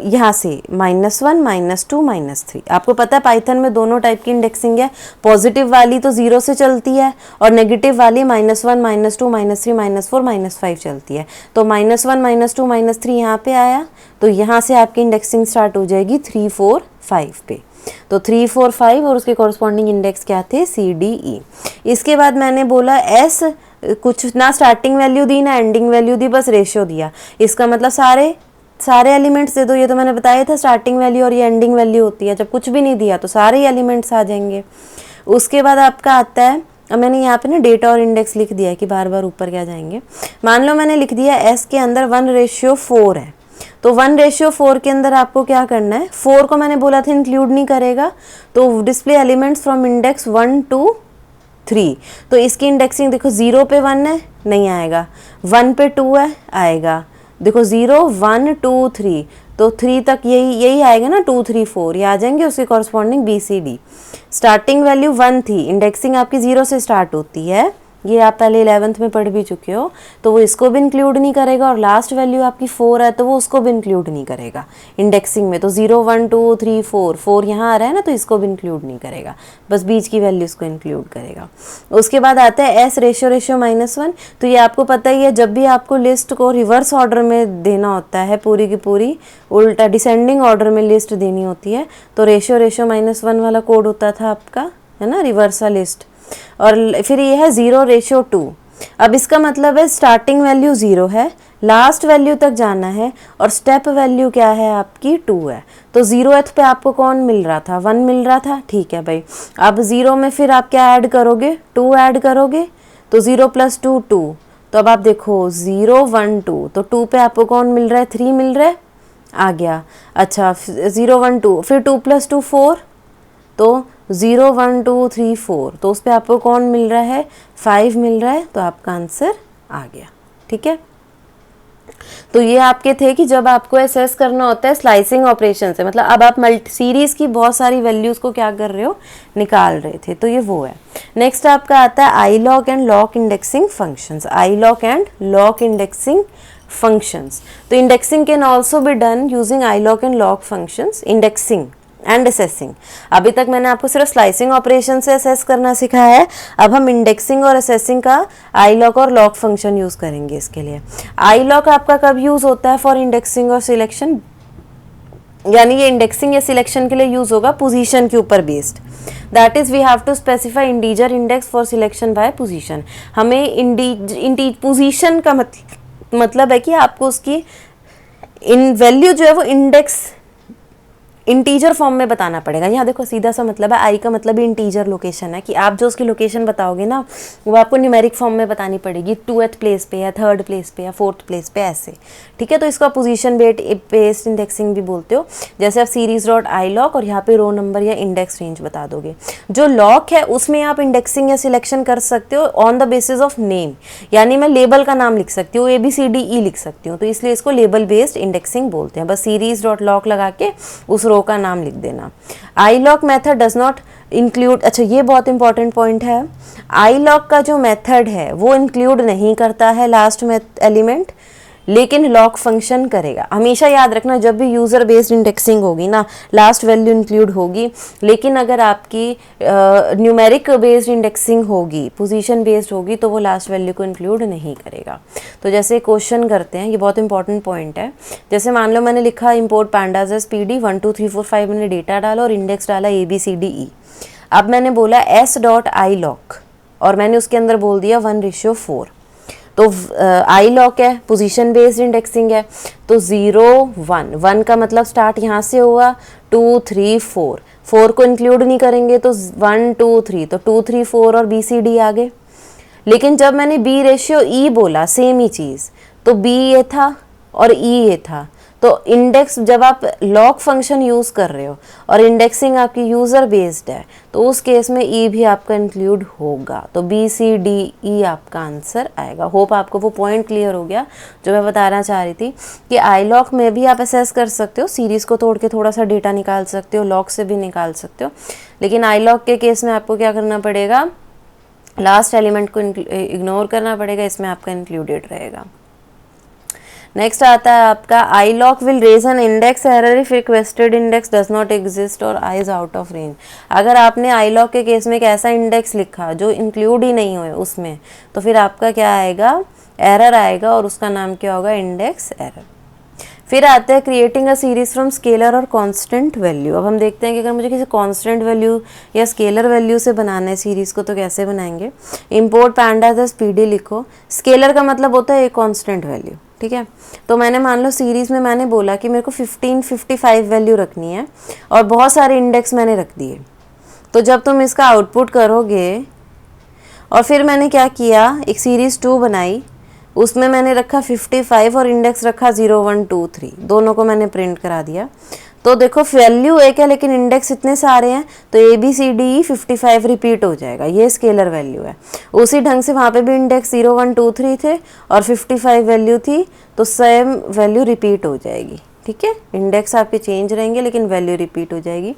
यहाँ से -1 -2 -3। आपको पता है पाइथन में दोनों टाइप की इंडेक्सिंग है। पॉजिटिव वाली तो 0 से चलती है, और नेगेटिव वाली -1 -2 -3 -4 -5 चलती है। तो -1 -2 -3 यहाँ पे आया, तो यहाँ से आपकी इंडेक्सिंग स्टार्ट हो जाएगी 3 4 5 पे। तो 3 4 5 और उसके कॉरस्पॉन्डिंग इंडेक्स क्या थे? CDE। इसके बाद मैंने बोला S, कुछ ना स्टार्टिंग वैल्यू दी ना एंडिंग वैल्यू दी, बस रेशियो दिया। इसका मतलब सारे एलिमेंट्स दे दो। ये तो मैंने बताया था स्टार्टिंग वैल्यू और ये एंडिंग वैल्यू होती है। जब कुछ भी नहीं दिया तो सारे ही एलिमेंट्स आ जाएंगे। उसके बाद आपका आता है, अब मैंने यहाँ पे ना डेटा और इंडेक्स लिख दिया है कि बार बार ऊपर क्या जाएंगे। मान लो मैंने लिख दिया S के अंदर 1:4 है, तो 1:4 के अंदर आपको क्या करना है, 4 को मैंने बोला था इंक्लूड नहीं करेगा, तो डिस्प्ले एलिमेंट्स फ्रॉम इंडेक्स 1 2 3। तो इसकी इंडेक्सिंग देखो 0 पे 1 है, नहीं आएगा, 1 पे 2 है, आएगा। देखो 0 1 2 3, तो 3 तक यही आएगा ना, 2 3 4 ये आ जाएंगे। उसके कॉरस्पॉन्डिंग BCD। स्टार्टिंग वैल्यू 1 थी, इंडेक्सिंग आपकी 0 से स्टार्ट होती है, ये आप पहले 11th में पढ़ भी चुके हो, तो वो इसको भी इंक्लूड नहीं करेगा। और लास्ट वैल्यू आपकी 4 है, तो वो उसको भी इंक्लूड नहीं करेगा इंडेक्सिंग में। तो 0 1 2 3 4 यहाँ आ रहा है ना, तो इसको भी इंक्लूड नहीं करेगा, बस बीच की वैल्यूज को इंक्लूड करेगा। उसके बाद आता है S रेशियो -1। तो ये आपको पता ही है, जब भी आपको लिस्ट को रिवर्स ऑर्डर में देना होता है, पूरी की पूरी उल्टा डिसेंडिंग ऑर्डर में लिस्ट देनी होती है, तो रेशियो -1 वाला कोड होता था आपका, है ना, रिवर्सा लिस्ट। और फिर ये है 0:2। अब इसका मतलब है स्टार्टिंग वैल्यू 0 है, लास्ट वैल्यू तक जाना है, और स्टेप वैल्यू क्या है आपकी 2 है। तो 0th पे आपको कौन मिल रहा था? 1 मिल रहा था, ठीक है भाई। अब 0 में फिर आप क्या ऐड करोगे? 2 ऐड करोगे, तो 0 + 2 2। तो अब आप देखो 0 1 2, तो 2 पे आपको कौन मिल रहा है? 3 मिल रहा है, आ गया। अच्छा 0 1 2, फिर 2 + 2 4, तो 0 1 2 3 4, तो उस पर आपको कौन मिल रहा है? 5 मिल रहा है, तो आपका आंसर आ गया। ठीक है, तो ये आपके थे कि जब आपको असेस करना होता है स्लाइसिंग ऑपरेशन से, मतलब अब आप मल्टी सीरीज की बहुत सारी वैल्यूज को क्या कर रहे हो? निकाल रहे थे, तो ये वो है। नेक्स्ट आपका आता है iloc and lock indexing functions. iloc and lock indexing functions. तो indexing can also be done using iloc and lock functions. Indexing and assessing, अभी तक मैंने आपको सिर्फ स्लाइसिंग ऑपरेशन से असेस करना सिखाया है। अब हम इंडेक्सिंग और असेसिंग का iloc और लॉक फंक्शन यूज़ करेंगे इसके लिए। iloc आपका कब यूज़ होता है? फॉर इंडेक्सिंग और सिलेक्शन, यानी ये इंडेक्सिंग या सिलेक्शन के लिए यूज़ होगा पोजीशन के ऊपर based. That is we have to specify integer index for selection by position. हमें पोजीशन का मतलब है कि आपको उसकी इन वैल्यू जो है वो इंडेक्स इंटीजर फॉर्म में बताना पड़ेगा। यहाँ देखो सीधा सा मतलब है, आई का मतलब ही इंटीजर लोकेशन है, कि आप जो उसकी लोकेशन बताओगे ना वो आपको न्यूमेरिक फॉर्म में बतानी पड़ेगी, 2th प्लेस पे या 3rd प्लेस पे या 4th प्लेस पे ऐसे, ठीक है। तो इसको आप पोजीशन बेस्ड इंडेक्सिंग भी बोलते हो। जैसे आप सीरीज डॉट आई लॉक और यहाँ पे रो नंबर या इंडेक्स रेंज बता दोगे। जो लॉक है उसमें आप इंडेक्सिंग या सिलेक्शन कर सकते हो on the basis of name, यानी मैं लेबल का नाम लिख सकती हूँ, ABCDE लिख सकती हूँ, तो इसलिए इसको लेबल बेस्ड इंडेक्सिंग बोलते हैं। बस सीरीज डॉट लॉक लगा के उस रो का नाम लिख देना। Iloc method does not include, अच्छा ये बहुत इंपॉर्टेंट पॉइंट है, आई लॉक का जो मेथड है वो इंक्लूड नहीं करता है लास्ट में एलिमेंट, लेकिन लॉक फंक्शन करेगा। हमेशा याद रखना जब भी यूज़र बेस्ड इंडेक्सिंग होगी ना लास्ट वैल्यू इंक्लूड होगी, लेकिन अगर आपकी न्यूमेरिक बेस्ड इंडेक्सिंग होगी, पोजीशन बेस्ड होगी, तो वो लास्ट वैल्यू को इंक्लूड नहीं करेगा। तो जैसे क्वेश्चन करते हैं, ये बहुत इंपॉर्टेंट पॉइंट है। जैसे मान लो मैंने लिखा इंपोर्ट पांडाज एस PD 1 2 3 4 5, मैंने डेटा डाला और इंडेक्स डाला ABCDE। अब मैंने बोला s.i लॉक और मैंने उसके अंदर बोल दिया 1:4, तो आई लॉक है, पोजीशन बेस्ड इंडेक्सिंग है, तो 0 1 1 का मतलब स्टार्ट यहाँ से हुआ, 2 3 4 4 को इंक्लूड नहीं करेंगे तो 1 2 3, तो 2 3 4 और BCD आ गए। लेकिन जब मैंने B/E बोला सेम ही चीज़, तो B ये था और E ये था। तो इंडेक्स जब आप लॉक फंक्शन यूज़ कर रहे हो और इंडेक्सिंग आपकी यूज़र बेस्ड है, तो उस केस में E भी आपका इंक्लूड होगा, तो BCDE आपका आंसर आएगा। होप आपको वो पॉइंट क्लियर हो गया जो मैं बताना चाह रही थी, कि आई लॉक में भी आप असेस कर सकते हो, सीरीज़ को तोड़ के थोड़ा सा डेटा निकाल सकते हो, लॉक से भी निकाल सकते हो, लेकिन आई लॉक के केस में आपको क्या करना पड़ेगा, लास्ट एलिमेंट को इग्नोर करना पड़ेगा, इसमें आपका इंक्लूडेड रहेगा। नेक्स्ट आता है आपका iloc will raise an index error if requested index does not exist और I is out of range. अगर आपने आई लॉक के केस में एक ऐसा इंडेक्स लिखा जो इंक्लूड ही नहीं हुए उसमें, तो फिर आपका क्या आएगा, एरर आएगा, और उसका नाम क्या होगा, इंडेक्स एरर। फिर आते हैं creating a series from scalar और कांस्टेंट वैल्यू। अब हम देखते हैं कि अगर मुझे किसी कांस्टेंट वैल्यू या स्केलर वैल्यू से बनाना है सीरीज को, तो कैसे बनाएंगे। इंपोर्ट pandas as PD लिखो, स्केलर का मतलब होता है एक कांस्टेंट वैल्यू, ठीक है। तो मैंने मान लो सीरीज में मैंने बोला कि मेरे को 15 55 वैल्यू रखनी है और बहुत सारे इंडेक्स मैंने रख दिए। तो जब तुम इसका आउटपुट करोगे, और फिर मैंने क्या किया, एक सीरीज 2 बनाई, उसमें मैंने रखा 55 और इंडेक्स रखा 0 1 2 3, दोनों को मैंने प्रिंट करा दिया। तो देखो वैल्यू एक है लेकिन इंडेक्स इतने सारे हैं, तो ABCDE 55 रिपीट हो जाएगा, ये स्केलर वैल्यू है। उसी ढंग से वहाँ पे भी इंडेक्स 0 1 2 3 थे और 55 वैल्यू थी, तो सेम वैल्यू रिपीट हो जाएगी, ठीक है। इंडेक्स आपके चेंज रहेंगे लेकिन वैल्यू रिपीट हो जाएगी।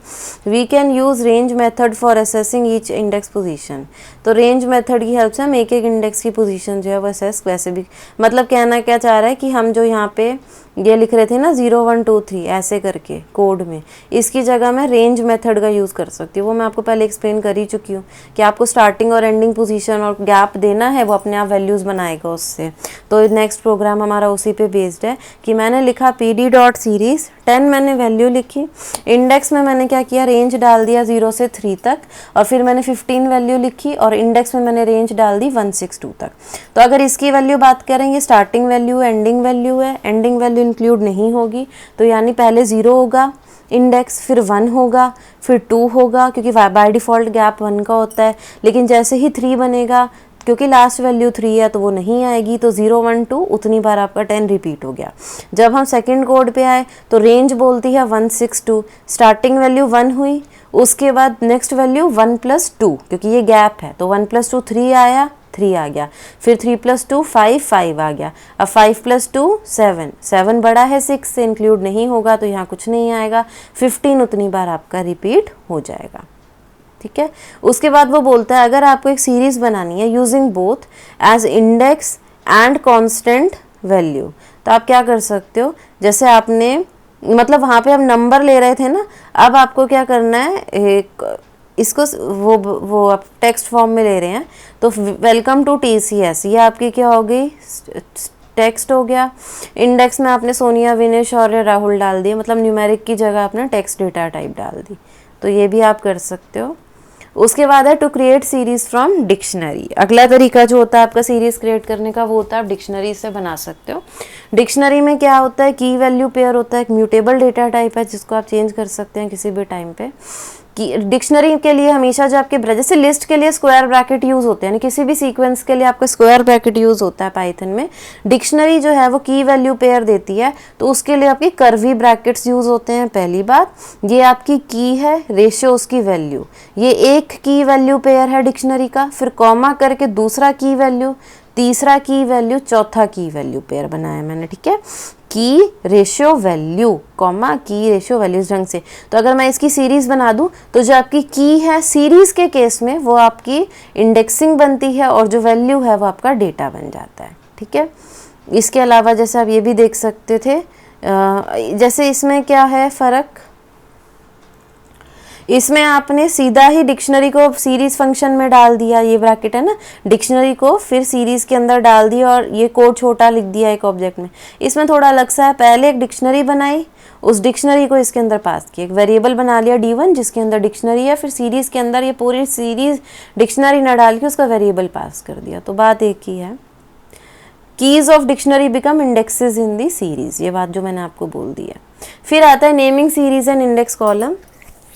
We can use range method for accessing each index position. तो रेंज मेथड की हेल्प से हम एक एक इंडेक्स की पोजीशन जो है वो असेस, वैसे भी मतलब कहना क्या चाह रहा है कि हम जो यहाँ पे ये लिख रहे थे ना 0 1 2 3 ऐसे करके कोड में, इसकी जगह मैं रेंज मेथड का यूज़ कर सकती हूँ। वो मैं आपको पहले एक्सप्लेन कर ही चुकी हूँ कि आपको स्टार्टिंग और एंडिंग पोजीशन और गैप देना है, वो अपने आप वैल्यूज़ बनाएगा उससे। तो नेक्स्ट प्रोग्राम हमारा उसी पे बेस्ड है कि मैंने लिखा PD डॉट सीरीज 10, मैंने वैल्यू लिखी, इंडेक्स में मैंने क्या किया, रेंज डाल दिया 0 से 3 तक, और फिर मैंने 15 वैल्यू लिखी और इंडेक्स में मैंने रेंज डाल दी 162 तक। तो अगर इसकी वैल्यू बात करेंगे, स्टार्टिंग वैल्यू है, एंडिंग वैल्यू है, एंडिंग वैल्यू इंक्लूड नहीं होगी, तो यानी पहले 0 होगा इंडेक्स, फिर 1 होगा, फिर 2 होगा, क्योंकि बाय डिफ़ॉल्ट गैप 1 का होता है। लेकिन जैसे ही 3 बनेगा, क्योंकि लास्ट वैल्यू 3 है तो वो नहीं आएगी, तो 0 1 2 उतनी बार आपका 10 रिपीट हो गया। जब हम सेकंड कोड पे आए तो रेंज बोलती है 162, स्टार्टिंग वैल्यू 1 हुई, उसके बाद नेक्स्ट वैल्यू 1 + 2, क्योंकि ये गैप है तो 1 + 2 3 आया, 3 आ गया, फिर 3 + 2 5 5 आ गया, अब 5 + 2 7 7 बड़ा है 6 से, इंक्लूड नहीं होगा तो यहाँ कुछ नहीं आएगा। 15 उतनी बार आपका रिपीट हो जाएगा, ठीक है। उसके बाद वो बोलता है अगर आपको एक सीरीज बनानी है using both as index and constant value, तो आप क्या कर सकते हो, जैसे आपने मतलब वहाँ पे हम नंबर ले रहे थे ना, अब आपको क्या करना है, एक इसको वो आप टेक्स्ट फॉर्म में ले रहे हैं, तो वेलकम टू TCS ये आपकी क्या हो गई, टेक्स्ट हो गया। इंडेक्स में आपने सोनिया, विनेश और राहुल डाल दिए, मतलब न्यूमेरिक की जगह आपने टेक्स्ट डेटा टाइप डाल दी, तो ये भी आप कर सकते हो। उसके बाद है to create series from dictionary. अगला तरीका जो होता है आपका सीरीज क्रिएट करने का वो होता है आप डिक्शनरी से बना सकते हो। डिक्शनरी में क्या होता है, की वैल्यू पेयर होता है, एक म्यूटेबल डेटा टाइप है जिसको आप चेंज कर सकते हैं किसी भी टाइम पे। कि डिक्शनरी के लिए हमेशा जो आपके जैसे लिस्ट के लिए स्क्वायर ब्रैकेट यूज होते हैं, यानी किसी भी सीक्वेंस के लिए आपका स्क्वायर ब्रैकेट यूज होता है पाइथन में, डिक्शनरी जो है वो की वैल्यू पेयर देती है तो उसके लिए आपकी कर्वी ब्रैकेट्स यूज होते हैं। पहली बात ये आपकी की है, रेशियो उसकी वैल्यू, ये एक की वैल्यू पेयर है डिक्शनरी का, फिर कॉमा करके दूसरा की वैल्यू, तीसरा की वैल्यू, चौथा की वैल्यू पेयर बनाया मैंने, ठीक है, की रेशियो वैल्यू कॉमा की रेशियो वैल्यू इस ढंग से। तो अगर मैं इसकी सीरीज बना दूं तो जो आपकी की है सीरीज के केस में वो आपकी इंडेक्सिंग बनती है और जो वैल्यू है वो आपका डेटा बन जाता है, ठीक है। इसके अलावा जैसे आप ये भी देख सकते थे, जैसे इसमें क्या है फ़र्क, इसमें आपने सीधा ही डिक्शनरी को सीरीज फंक्शन में डाल दिया, ये ब्रैकेट है ना, डिक्शनरी को फिर सीरीज के अंदर डाल दिया और ये कोड छोटा लिख दिया एक ऑब्जेक्ट में। इसमें थोड़ा अलग सा है, पहले एक डिक्शनरी बनाई, उस डिक्शनरी को इसके अंदर पास किया, एक वेरिएबल बना लिया D1 जिसके अंदर डिक्शनरी है, फिर सीरीज के अंदर ये पूरी सीरीज डिक्शनरी ना डाल के उसका वेरिएबल पास कर दिया। तो बात एक ही है, keys of dictionary become indexes in the series, ये बात जो मैंने आपको बोल दी है। फिर आता है naming series and index column.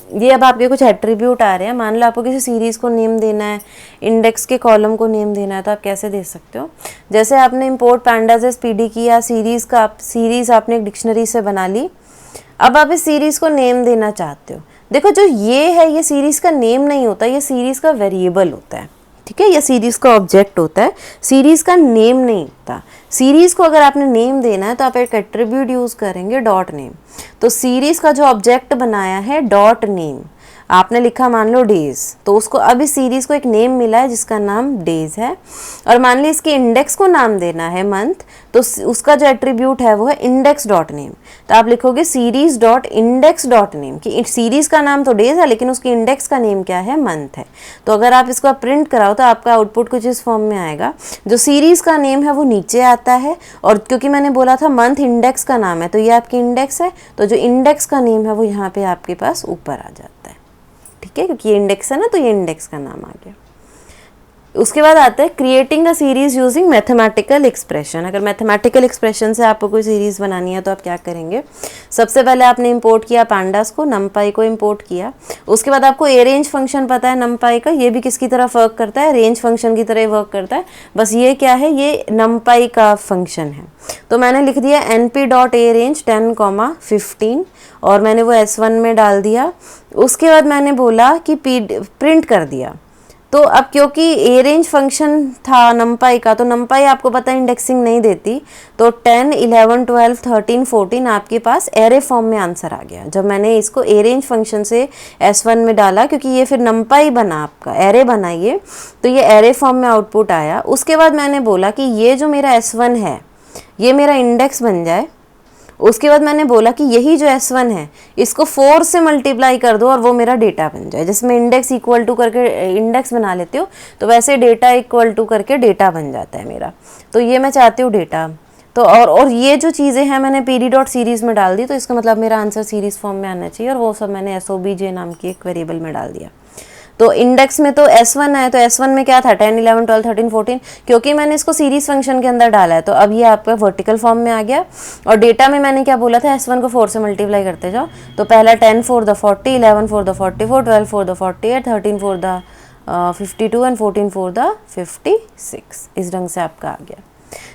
ये अब आपके कुछ एट्रीब्यूट आ रहे हैं, मान लो आपको किसी सीरीज़ को नेम देना है, इंडेक्स के कॉलम को नेम देना है, तो आप कैसे दे सकते हो। जैसे आपने इंपोर्ट पैंडाज एस पीडी किया, सीरीज़ आपने एक डिक्शनरी से बना ली, अब आप इस सीरीज़ को नेम देना चाहते हो। देखो जो ये है ये सीरीज़ का नेम नहीं होता, ये सीरीज़ का वेरिएबल होता है, ठीक है, ये सीरीज़ का ऑब्जेक्ट होता है, सीरीज़ का नेम नहीं होता। सीरीज़ को अगर आपने नेम देना है तो आप एक एट्रीब्यूट यूज़ करेंगे डॉट नेम। तो सीरीज़ का जो ऑब्जेक्ट बनाया है डॉट नेम, आपने लिखा मान लो डेज, तो उसको अब इस सीरीज़ को एक नेम मिला है जिसका नाम डेज है, और मान ली इसके इंडेक्स को नाम देना है मंथ, तो उसका जो एट्रीब्यूट है वो है इंडेक्स डॉट नेम। तो आप लिखोगे series dot index dot name, कि सीरीज़ का नाम तो डेज है लेकिन उसके इंडेक्स का नेम क्या है, मंथ है। तो अगर आप इसको प्रिंट कराओ तो आपका आउटपुट कुछ इस फॉर्म में आएगा, जो सीरीज़ का नेम है वो नीचे आता है, और क्योंकि मैंने बोला था मंथ इंडेक्स का नाम है तो ये आपकी इंडेक्स है, तो जो इंडेक्स का नेम है वो यहाँ पे आपके पास ऊपर आ जाता है, ठीक है, क्योंकि ये इंडेक्स है ना तो ये इंडेक्स का नाम आ गया। उसके बाद आता है creating a series using mathematical expression. अगर मैथमेटिकल एक्सप्रेशन से आपको कोई सीरीज बनानी है तो आप क्या करेंगे, सबसे पहले आपने इंपोर्ट किया पांडास को, नमपाई को इंपोर्ट किया, उसके बाद आपको ए रेंज फंक्शन पता है नमपाई का, ये भी किसकी तरह वर्क करता है, रेंज फंक्शन की तरह वर्क करता है, बस ये क्या है, ये नमपाई का फंक्शन है। तो मैंने लिख दिया np डॉट ए रेंज 10,15 और मैंने वो S1 में डाल दिया। उसके बाद मैंने बोला कि प्रिंट कर दिया। तो अब क्योंकि ए रेंज फंक्शन था नमपाई का, तो नमपाई आपको पता है इंडेक्सिंग नहीं देती, तो 10, 11, 12, 13, 14 आपके पास एरे फॉर्म में आंसर आ गया जब मैंने इसको ए रेंज फंक्शन से S1 में डाला, क्योंकि ये फिर नमपाई बना, आपका एरे बनाइए, तो ये एरे फॉर्म में आउटपुट आया। उसके बाद मैंने बोला कि ये जो मेरा S1 है ये मेरा इंडेक्स बन जाए। उसके बाद मैंने बोला कि यही जो S1 है इसको 4 से मल्टीप्लाई कर दो और वो मेरा डेटा बन जाए, जिसमें इंडेक्स इक्वल टू करके इंडेक्स बना लेते हो तो वैसे डेटा इक्वल टू करके डेटा बन जाता है मेरा। तो ये मैं चाहती हूँ डेटा, तो और ये जो चीज़ें हैं मैंने pd डॉट सीरीज़ में डाल दी, तो इसका मतलब मेरा आंसर सीरीज़ फॉर्म में आना चाहिए, और वो सब मैंने SOBJ नाम की एक वेरिएबल में डाल दिया। तो इंडेक्स में तो S1 है, तो S1 में क्या था 10, 11, 12, 13, 14, क्योंकि मैंने इसको सीरीज फंक्शन के अंदर डाला है तो अब ये आपका वर्टिकल फॉर्म में आ गया। और डेटा में मैंने क्या बोला था, S1 को 4 से मल्टीप्लाई करते जाओ, तो पहला 10 4 the 40, 11 4 the 44, 12 4 the 48, 13 4 the 52 and 14 4 the 56, इस ढंग से आपका आ गया।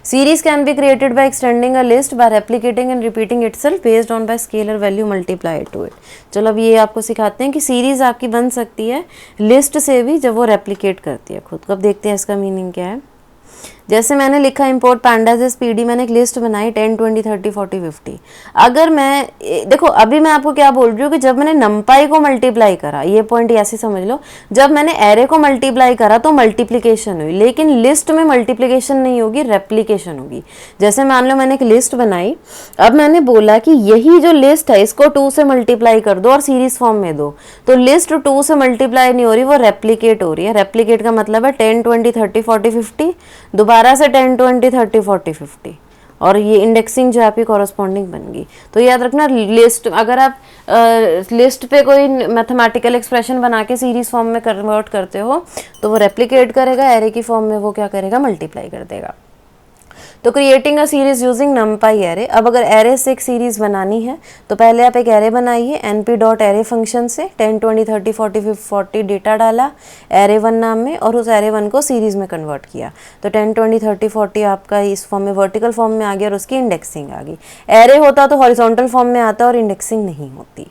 Series can be created by extending a list by replicating and repeating itself based on by scalar value multiplied to it। चलो अब ये आपको सिखाते हैं कि सीरीज आपकी बन सकती है लिस्ट से भी जब वो रेप्लिकेट करती है खुद को। अब देखते हैं इसका मीनिंग क्या है। जैसे मैंने लिखा इंपोर्ट पैंडास एस पीडी, मैंने एक लिस्ट बनाई 10, 20, 30, 40, 50। अगर मैं देखो अभी मैं आपको क्या बोल रही हूँ कि जब मैंने नमपाई को मल्टीप्लाई करा, ये पॉइंट ऐसे समझ लो, जब मैंने एरे को मल्टीप्लाई करा तो मल्टीप्लिकेशन हुई, लेकिन लिस्ट में मल्टीप्लिकेशन नहीं होगी, रेप्लिकेशन होगी। जैसे मान लो मैंने एक लिस्ट बनाई, अब मैंने बोला कि यही जो लिस्ट है इसको 2 से मल्टीप्लाई कर दो और सीरीज फॉर्म में दो, तो लिस्ट 2 से मल्टीप्लाई नहीं हो रही, वो रेप्लिकेट हो रही है। रेप्लिकेट का मतलब है 10, 20, 30, 40, 50, दोबारा से 10, 20, 30, 40, 50, और ये इंडेक्सिंग जो आपकी कॉरस्पॉन्डिंग बन गई। तो याद रखना लिस्ट, अगर आप लिस्ट पे कोई मैथमेटिकल एक्सप्रेशन बना के सीरीज फॉर्म में कन्वर्ट करते हो तो वो रेप्लिकेट करेगा, एरे की फॉर्म में वो क्या करेगा, मल्टीप्लाई कर देगा। तो creating a series using नमपाई array. अब अगर एरे से एक सीरीज बनानी है तो पहले आप एक एरे बनाइए np डॉट एरे फंक्शन से 10 20 30 40 40 डेटा डाला एरे 1 नाम में और उस एरे 1 को सीरीज में कन्वर्ट किया। तो 10 20 30 40 आपका इस फॉर्म में वर्टिकल फॉर्म में आ गया और उसकी इंडेक्सिंग आ गई। एरे होता तो हॉरिजॉन्टल फॉर्म में आता और इंडेक्सिंग नहीं होती।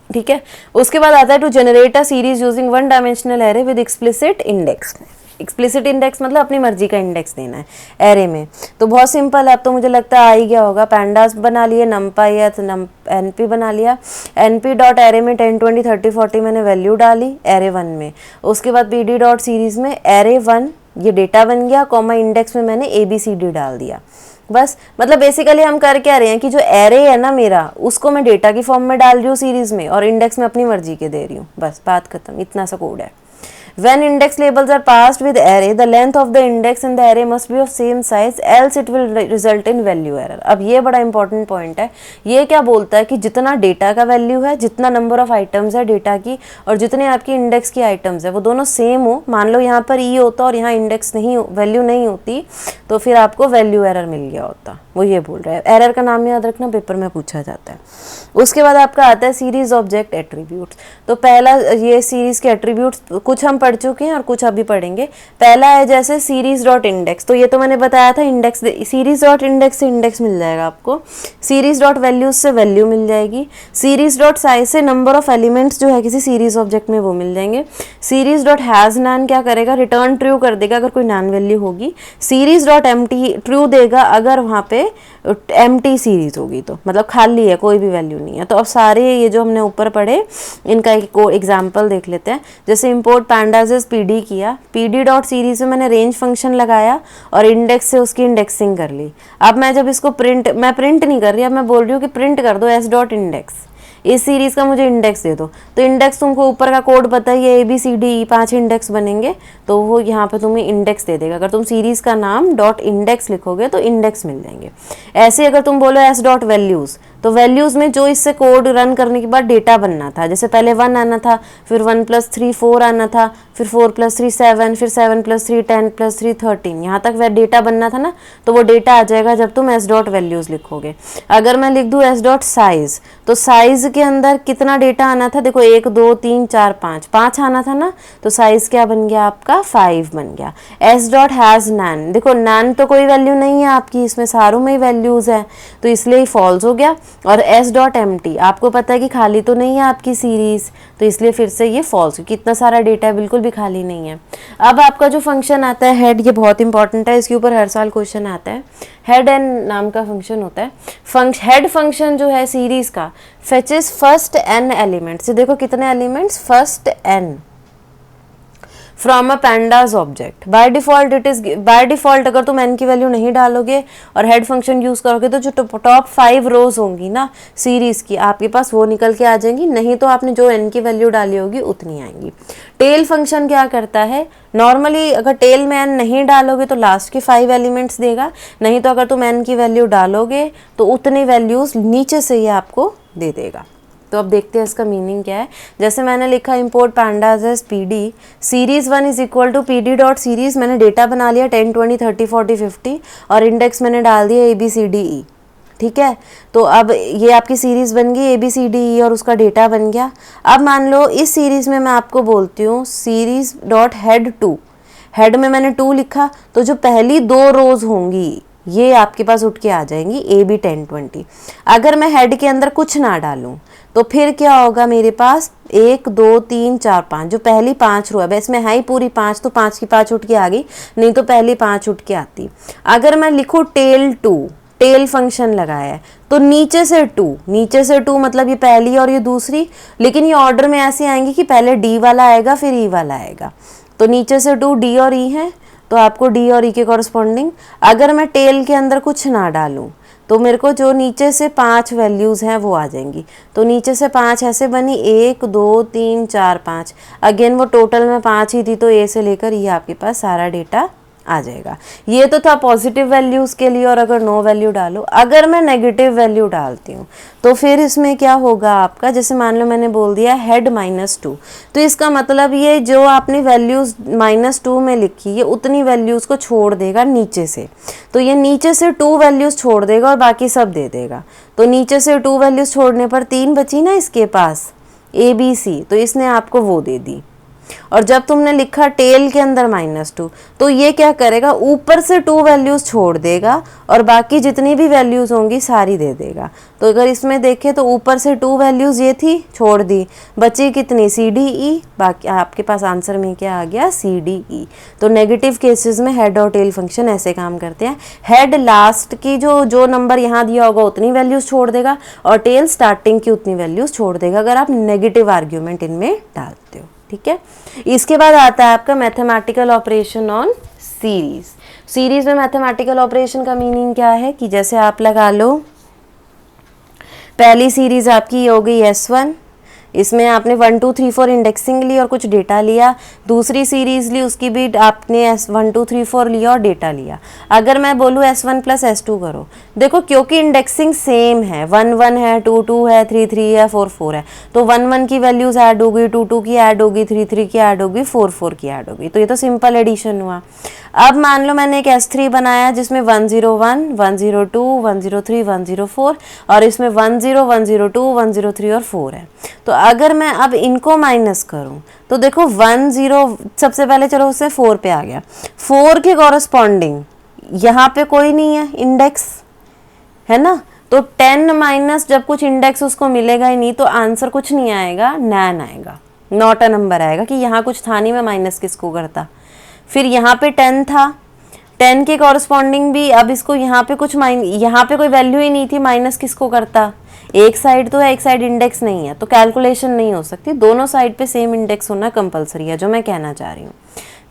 ठीक है, उसके बाद आता है to generate a series using one dimensional array with explicit index. Explicit index मतलब अपनी मर्जी का इंडेक्स देना है एरे में। तो बहुत सिंपल है, अब तो मुझे लगता है आ ही गया होगा। पैंडास बना लिए, नमपाई है तो np बना लिया। np डॉट एरे में 10 20 30 40 मैंने वैल्यू डाली एरे 1 में। उसके बाद pd डॉट सीरीज में एरे 1 ये डेटा बन गया, कॉमा इंडेक्स में मैंने abcd डाल दिया। बस मतलब बेसिकली हम कर क्या रहे हैं कि जो एरे है ना मेरा, उसको मैं डेटा की फॉर्म में डाल रही हूँ सीरीज में और इंडेक्स में अपनी मर्जी के दे रही हूँ। बस बात खत्म, इतना सा कोड है। When index labels are passed with array, the length of the index in the array must be of same size, else it will result in value error. अब ये बड़ा इंपॉर्टेंट पॉइंट है। ये क्या बोलता है कि जितना डेटा का वैल्यू है, जितना नंबर ऑफ आइटम्स है डेटा की और जितने आपकी इंडेक्स की आइटम्स है वो दोनों सेम हो। मान लो यहाँ पर ई होता और यहाँ इंडेक्स नहीं, वैल्यू नहीं होती, तो फिर आपको वैल्यू एरर मिल गया होता। वो ये बोल रहा है। एरर का नाम याद रखना, पेपर में पूछा जाता है। उसके बाद आपका आता है सीरीज ऑब्जेक्ट एट्रीब्यूट्स। तो पहला ये सीरीज के एट्रीब्यूट्स कुछ हम पढ़ चुके हैं और कुछ अभी पढ़ेंगे। पहला है जैसे सीरीज डॉट इंडेक्स, तो ये तो मैंने बताया था इंडेक्स, सीरीज डॉट इंडेक्स से इंडेक्स मिल जाएगा आपको। सीरीज डॉट वैल्यूज से वैल्यू मिल जाएगी। सीरीज डॉट साइज से नंबर ऑफ एलिमेंट्स जो है किसी सीरीज ऑब्जेक्ट में वो मिल जाएंगे। सीरीज डॉट हैज नैन क्या करेगा, रिटर्न ट्रू कर देगा अगर कोई नैन वैल्यू होगी। सीरीज डॉट एम्प्टी ट्रू देगा अगर वहाँ पे एम्प्टी सीरीज होगी, तो मतलब खाली है, कोई भी वैल्यू नहीं है। तो अब सारे ये जो हमने ऊपर पढ़े इनका एक एग्जाम्पल देख लेते हैं। जैसे इंपोर्ट पैंडासेस pd किया, pd डॉट सीरीज में मैंने रेंज फंक्शन लगाया और इंडेक्स से उसकी इंडेक्सिंग कर ली। अब मैं जब इसको मैं प्रिंट नहीं कर रही, अब मैं बोल रही हूँ कि प्रिंट कर दो s डॉट इंडेक्स, इस सीरीज का मुझे इंडेक्स दे दो। तो इंडेक्स तुमको ऊपर का कोड पता ही है, ABCD 5 इंडेक्स बनेंगे, तो वो यहाँ पे तुम्हें इंडेक्स दे देगा। अगर तुम सीरीज का नाम डॉट इंडेक्स लिखोगे तो इंडेक्स मिल जाएंगे। ऐसे अगर तुम बोलो s डॉट वैल्यूज, तो वैल्यूज में जो इससे कोड रन करने के बाद डेटा बनना था, जैसे पहले 1 आना था, फिर 1 + 3 4 आना था, फिर 4 + 3 7, फिर 7 + 3 10 + 3 13, यहाँ तक वह डेटा बनना था ना, तो वो डेटा आ जाएगा जब तुम s डॉट वैल्यूज लिखोगे। अगर मैं लिख दूँ s डॉट साइज, तो साइज के अंदर कितना डेटा आना था, देखो 1 2 3 4 5 आना था ना, तो साइज क्या बन गया आपका 5 बन गया। s डॉट हैज नैन, देखो नैन तो कोई वैल्यू नहीं है आपकी, इसमें सारों में ही वैल्यूज है तो इसलिए ही फॉल्स हो गया। और s डॉट एम्प्टी, आपको पता है कि खाली तो नहीं है आपकी सीरीज, तो इसलिए फिर से ये फॉल्स, क्योंकि इतना सारा डेटा है, बिल्कुल भी खाली नहीं है। अब आपका जो फंक्शन आता है हेड, ये बहुत इंपॉर्टेंट है, इसके ऊपर हर साल क्वेश्चन आता है। हेड एन नाम का फंक्शन होता है। हेड फंक्शन जो है सीरीज का फेचेस फर्स्ट n एलिमेंट्स, देखो कितने elements, first n from a pandas object. By default it is, by default अगर तुम n की वैल्यू नहीं डालोगे और हेड फंक्शन यूज करोगे तो जो टॉप 5 रोज होंगी ना सीरीज की, आपके पास वो निकल के आ जाएंगी, नहीं तो आपने जो n की वैल्यू डाली होगी उतनी आएंगी। टेल फंक्शन क्या करता है, नॉर्मली अगर टेल में n नहीं डालोगे तो लास्ट के 5 एलिमेंट्स देगा, नहीं तो अगर तुम n की वैल्यू डालोगे तो उतनी वैल्यूज नीचे से ये आपको दे देगा। तो अब देखते हैं इसका मीनिंग क्या है। जैसे मैंने लिखा import pandas as pd, series 1 is equal to pd dot series, मैंने डेटा बना लिया 10 20 30 40 50 और इंडेक्स मैंने डाल दिया ABCDE। ठीक है, तो अब ये आपकी सीरीज बन गई ABCDE और उसका डेटा बन गया। अब मान लो इस सीरीज में मैं आपको बोलती हूँ सीरीज डॉट हेड 2, हेड में मैंने 2 लिखा, तो जो पहली 2 रोज होंगी ये आपके पास उठ के आ जाएंगी AB 10 20। अगर मैं हेड के अंदर कुछ ना डालूं तो फिर क्या होगा, मेरे पास 1 2 3 4 5, जो पहली 5 रो है, इसमें है ही पूरी 5, तो 5 की 5 उठ के आ गई, नहीं तो पहली 5 उठ के आती। अगर मैं लिखूँ टेल 2, टेल फंक्शन लगाया है, तो नीचे से 2, नीचे से 2 मतलब ये पहली और ये दूसरी, लेकिन ये ऑर्डर में ऐसे आएंगी कि पहले D वाला आएगा फिर E वाला आएगा। तो नीचे से 2 D और E है, तो आपको D और E के कॉरस्पॉन्डिंग। अगर मैं टेल के अंदर कुछ ना डालूं तो मेरे को जो नीचे से 5 वैल्यूज़ हैं वो आ जाएंगी। तो नीचे से 5 ऐसे बनी 1 2 3 4 5, अगेन वो टोटल में 5 ही थी, तो ए से लेकर ये आपके पास सारा डेटा आ जाएगा। ये तो था पॉजिटिव वैल्यूज़ के लिए, और अगर नो वैल्यू डालो, अगर मैं नेगेटिव वैल्यू डालती हूँ तो फिर इसमें क्या होगा आपका, जैसे मान लो मैंने बोल दिया हेड -2, तो इसका मतलब ये जो आपने वैल्यूज़ -2 में लिखी है उतनी वैल्यूज़ को छोड़ देगा नीचे से, तो ये नीचे से 2 वैल्यूज़ छोड़ देगा और बाकी सब दे देगा। तो नीचे से 2 वैल्यूज़ छोड़ने पर 3 बची ना इसके पास ABC, तो इसने आपको वो दे दी। और जब तुमने लिखा टेल के अंदर -2, तो ये क्या करेगा, ऊपर से 2 वैल्यूज़ छोड़ देगा और बाकी जितनी भी वैल्यूज़ होंगी सारी दे देगा। तो अगर इसमें देखें तो ऊपर से 2 वैल्यूज़ ये थी, छोड़ दी, बची कितनी CDE, बाकी आपके पास आंसर में क्या आ गया CDE। तो नेगेटिव केसेस में हेड और टेल फंक्शन ऐसे काम करते हैं। हेड लास्ट की जो नंबर यहाँ दिया होगा उतनी वैल्यूज़ छोड़ देगा, और टेल स्टार्टिंग की उतनी वैल्यूज़ छोड़ देगा अगर आप नेगेटिव आर्ग्यूमेंट इनमें डालते हो। ठीक है, इसके बाद आता है आपका mathematical operation on series. Series में मैथमेटिकल ऑपरेशन का मीनिंग क्या है कि जैसे आप लगा लो, पहली सीरीज आपकी हो गई S1, इसमें आपने 1 2 3 4 इंडेक्सिंग ली और कुछ डेटा लिया। दूसरी सीरीज ली, उसकी भी आपने S1 2 3 4 लिया और डेटा लिया। अगर मैं बोलूँ S1 + S2 करो, देखो क्योंकि इंडेक्सिंग सेम है, 1 1 है, 2 2 है, 3 3 है, 4 4 है, तो 1 1 की वैल्यूज ऐड होगी, 2 2 की ऐड होगी, 3 3 की ऐड होगी, 4 4 की ऐड होगी। तो ये तो सिंपल एडिशन हुआ। अब मान लो मैंने एक S3 बनाया जिसमें 101 102 103 104 और इसमें 10 102 103 और 4 है। तो अगर मैं अब इनको माइनस करूं तो देखो 10 सबसे पहले चलो उससे 4 पे आ गया, 4 के कॉरस्पॉन्डिंग यहाँ पे कोई नहीं है इंडेक्स, है ना, तो 10 माइनस जब कुछ इंडेक्स उसको मिलेगा ही नहीं तो आंसर कुछ नहीं आएगा, नैन आएगा, नॉट अ नंबर आएगा कि यहाँ कुछ था नहीं, मैं माइनस किसको करता। फिर यहाँ पे 10 था, 10 के कॉरस्पॉन्डिंग भी, अब इसको यहाँ पे यहाँ पे कोई वैल्यू ही नहीं थी, माइनस किसको करता, एक साइड तो है एक साइड इंडेक्स नहीं है, तो कैलकुलेशन नहीं हो सकती, दोनों साइड पे सेम इंडेक्स होना कंपलसरी है, जो मैं कहना चाह रही हूँ।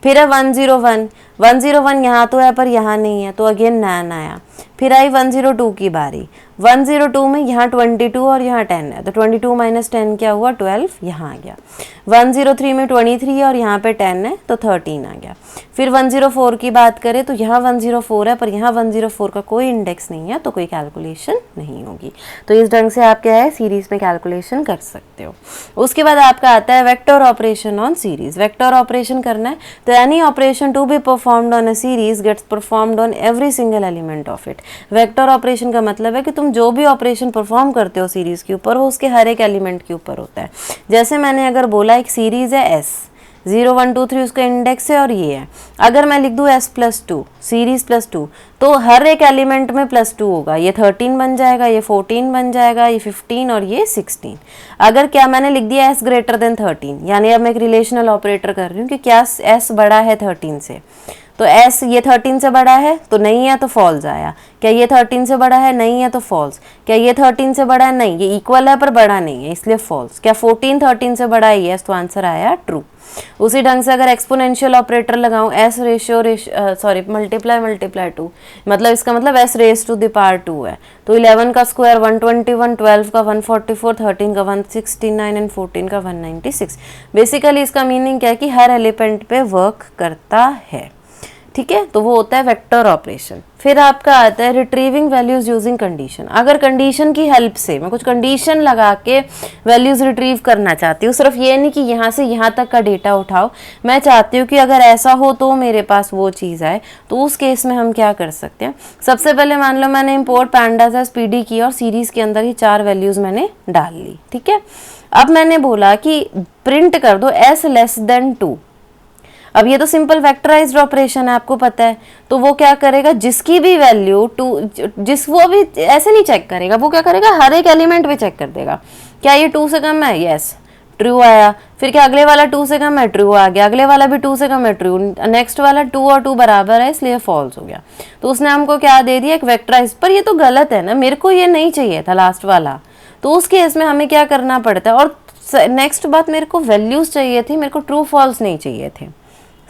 फिर है 101 यहाँ तो है पर यहाँ नहीं है, तो अगेन नैन आया। फिर आई 102 की बारी, 102 में यहाँ 22 और यहाँ 10 है, तो 22 - 10 क्या हुआ, 12, यहाँ आ गया। 103 में 23 और यहाँ पे 10 है, तो 13 आ गया। फिर 104 की बात करें तो यहाँ 104 है पर यहाँ 104 का कोई इंडेक्स नहीं है, तो कोई कैलकुलेशन नहीं होगी। तो इस ढंग से आप क्या है सीरीज में कैलकुलेशन कर सकते हो। उसके बाद आपका आता है vector operation on series. Vector operation करना है तो any operation to be performed on a series gets performed on every single element of it. Vector operation का मतलब है कि तुम जो भी ऑपरेशन परफॉर्म करते हो सीरीज के ऊपर वो उसके हर एक एलिमेंट के ऊपर होता है। जैसे मैंने अगर बोला एक सीरीज है S, 0 1 2 3 उसका इंडेक्स है और ये है, अगर मैं लिख दूँ S+2 सीरीज +2 तो हर एक एलिमेंट में +2 होगा, ये 13 बन जाएगा, ये 14 बन जाएगा, ये 15 और ये 16। अगर क्या मैंने लिख दिया S > 13, यानी अब मैं एक रिलेशनल ऑपरेटर कर रही हूँ कि क्या S बड़ा है 13 से, तो S ये 13 से बड़ा है तो नहीं है तो फॉल्स आया, क्या ये 13 से बड़ा है, नहीं है तो फॉल्स, क्या ये 13 से बड़ा है, नहीं, ये इक्वल है पर बड़ा नहीं है इसलिए फॉल्स, क्या 14 13 से बड़ा है, यस, तो आंसर आया ट्रू। उसी ढंग से अगर एक्सपोनेंशियल ऑपरेटर लगाऊं S मल्टीप्लाई 2, मतलब इसका मतलब S⁻²2 है, तो 11 का स्क्वायर 121, 12 का 144, 13 का 169 एंड 14 का 196। बेसिकली इसका मीनिंग क्या है कि हर एलिमेंट पे वर्क करता है, ठीक है, तो वो होता है वेक्टर ऑपरेशन। फिर आपका आता है रिट्रीविंग वैल्यूज यूजिंग कंडीशन। अगर कंडीशन की हेल्प से मैं कुछ कंडीशन लगा के वैल्यूज रिट्रीव करना चाहती हूँ, सिर्फ ये नहीं कि यहाँ से यहाँ तक का डेटा उठाओ, मैं चाहती हूँ कि अगर ऐसा हो तो मेरे पास वो चीज़ आए, तो उस केस में हम क्या कर सकते हैं। सबसे पहले मान लो मैंने इम्पोर्ट पैंडाज एज PD की और सीरीज के अंदर ही 4 वैल्यूज मैंने डाल ली, ठीक है। अब मैंने बोला कि प्रिंट कर दो S <2। अब ये तो सिंपल वेक्टराइज्ड ऑपरेशन है, आपको पता है, तो वो क्या करेगा, जिसकी भी वैल्यू वो भी ऐसे नहीं चेक करेगा, वो क्या करेगा हर एक एलिमेंट पे चेक कर देगा, क्या ये 2 से कम है, यस, ट्रू आया। फिर क्या अगले वाला 2 से कम है, ट्रू आ गया, अगले वाला भी 2 से कम है, ट्रू, नेक्स्ट वाला 2 और 2 बराबर है इसलिए फॉल्स हो गया। तो उसने हमको क्या दे दिया, एक वेक्टराइज्ड। पर ये तो गलत है ना, मेरे को ये नहीं चाहिए था लास्ट वाला, तो उस केस में हमें क्या करना पड़ता है। और नेक्स्ट बात, मेरे को वैल्यूज चाहिए थी, मेरे को ट्रू फॉल्स नहीं चाहिए थे,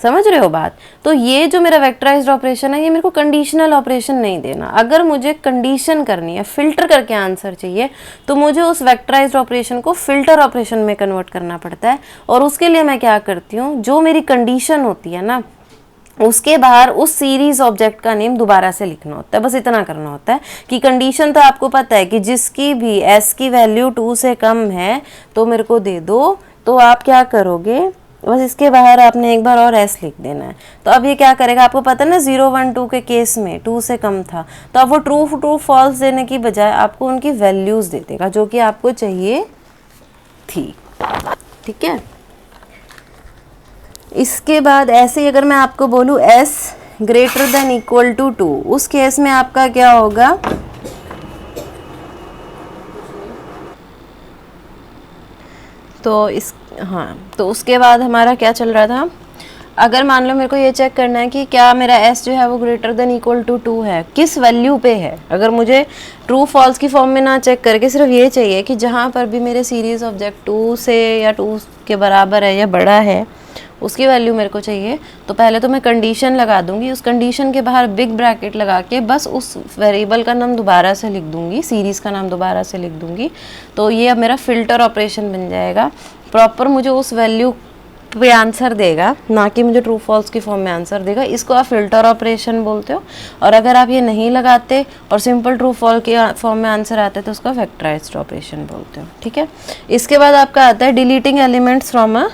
समझ रहे हो बात। तो ये जो मेरा वेक्टराइज्ड ऑपरेशन है, ये मेरे को कंडीशनल ऑपरेशन नहीं देना। अगर मुझे कंडीशन करनी है, फिल्टर करके आंसर चाहिए, तो मुझे उस वेक्टराइज्ड ऑपरेशन को फिल्टर ऑपरेशन में कन्वर्ट करना पड़ता है। और उसके लिए मैं क्या करती हूँ, जो मेरी कंडीशन होती है ना, उसके बाहर उस सीरीज ऑब्जेक्ट का नेम दोबारा से लिखना होता है। बस इतना करना होता है कि कंडीशन तो आपको पता है कि जिसकी भी s की वैल्यू 2 से कम है तो मेरे को दे दो। तो आप क्या करोगे, बस इसके बाहर आपने एक बार और s लिख देना है। तो अब ये क्या करेगा, आपको पता है ना 0 1 2 के केस में 2 से कम था, तो अब वो ट्रू फॉल्स देने की बजाय आपको उनकी वैल्यूज दे देगा जो कि आपको चाहिए थी। ठीक है, इसके बाद ऐसे ही अगर मैं आपको बोलूँ s greater than equal to 2, उस केस में आपका क्या होगा, तो इस तो उसके बाद हमारा क्या चल रहा था, अगर मान लो मेरे को ये चेक करना है कि क्या मेरा s जो है वो ग्रेटर देन इक्वल टू 2 है, किस वैल्यू पे है। अगर मुझे ट्रू फॉल्स की फॉर्म में ना चेक करके सिर्फ ये चाहिए कि जहाँ पर भी मेरे सीरीज ऑब्जेक्ट 2 से या 2 के बराबर है या बड़ा है उसकी वैल्यू मेरे को चाहिए, तो पहले तो मैं कंडीशन लगा दूंगी, उस कंडीशन के बाहर बिग ब्रैकेट लगा के बस उस वेरिएबल का नाम दोबारा से लिख दूंगी, सीरीज़ का नाम दोबारा से लिख दूंगी। तो ये अब मेरा फ़िल्टर ऑपरेशन बन जाएगा, प्रॉपर मुझे उस वैल्यू पे आंसर देगा, ना कि मुझे ट्रू फॉल्स की फॉर्म में आंसर देगा। इसको आप फ़िल्टर ऑपरेशन बोलते हो। और अगर आप ये नहीं लगाते और सिंपल ट्रू फॉल्स के फॉर्म में आंसर आते तो उसका फैक्टराइज्ड ऑपरेशन बोलते हो। ठीक है, इसके बाद आपका आता है deleting elements from a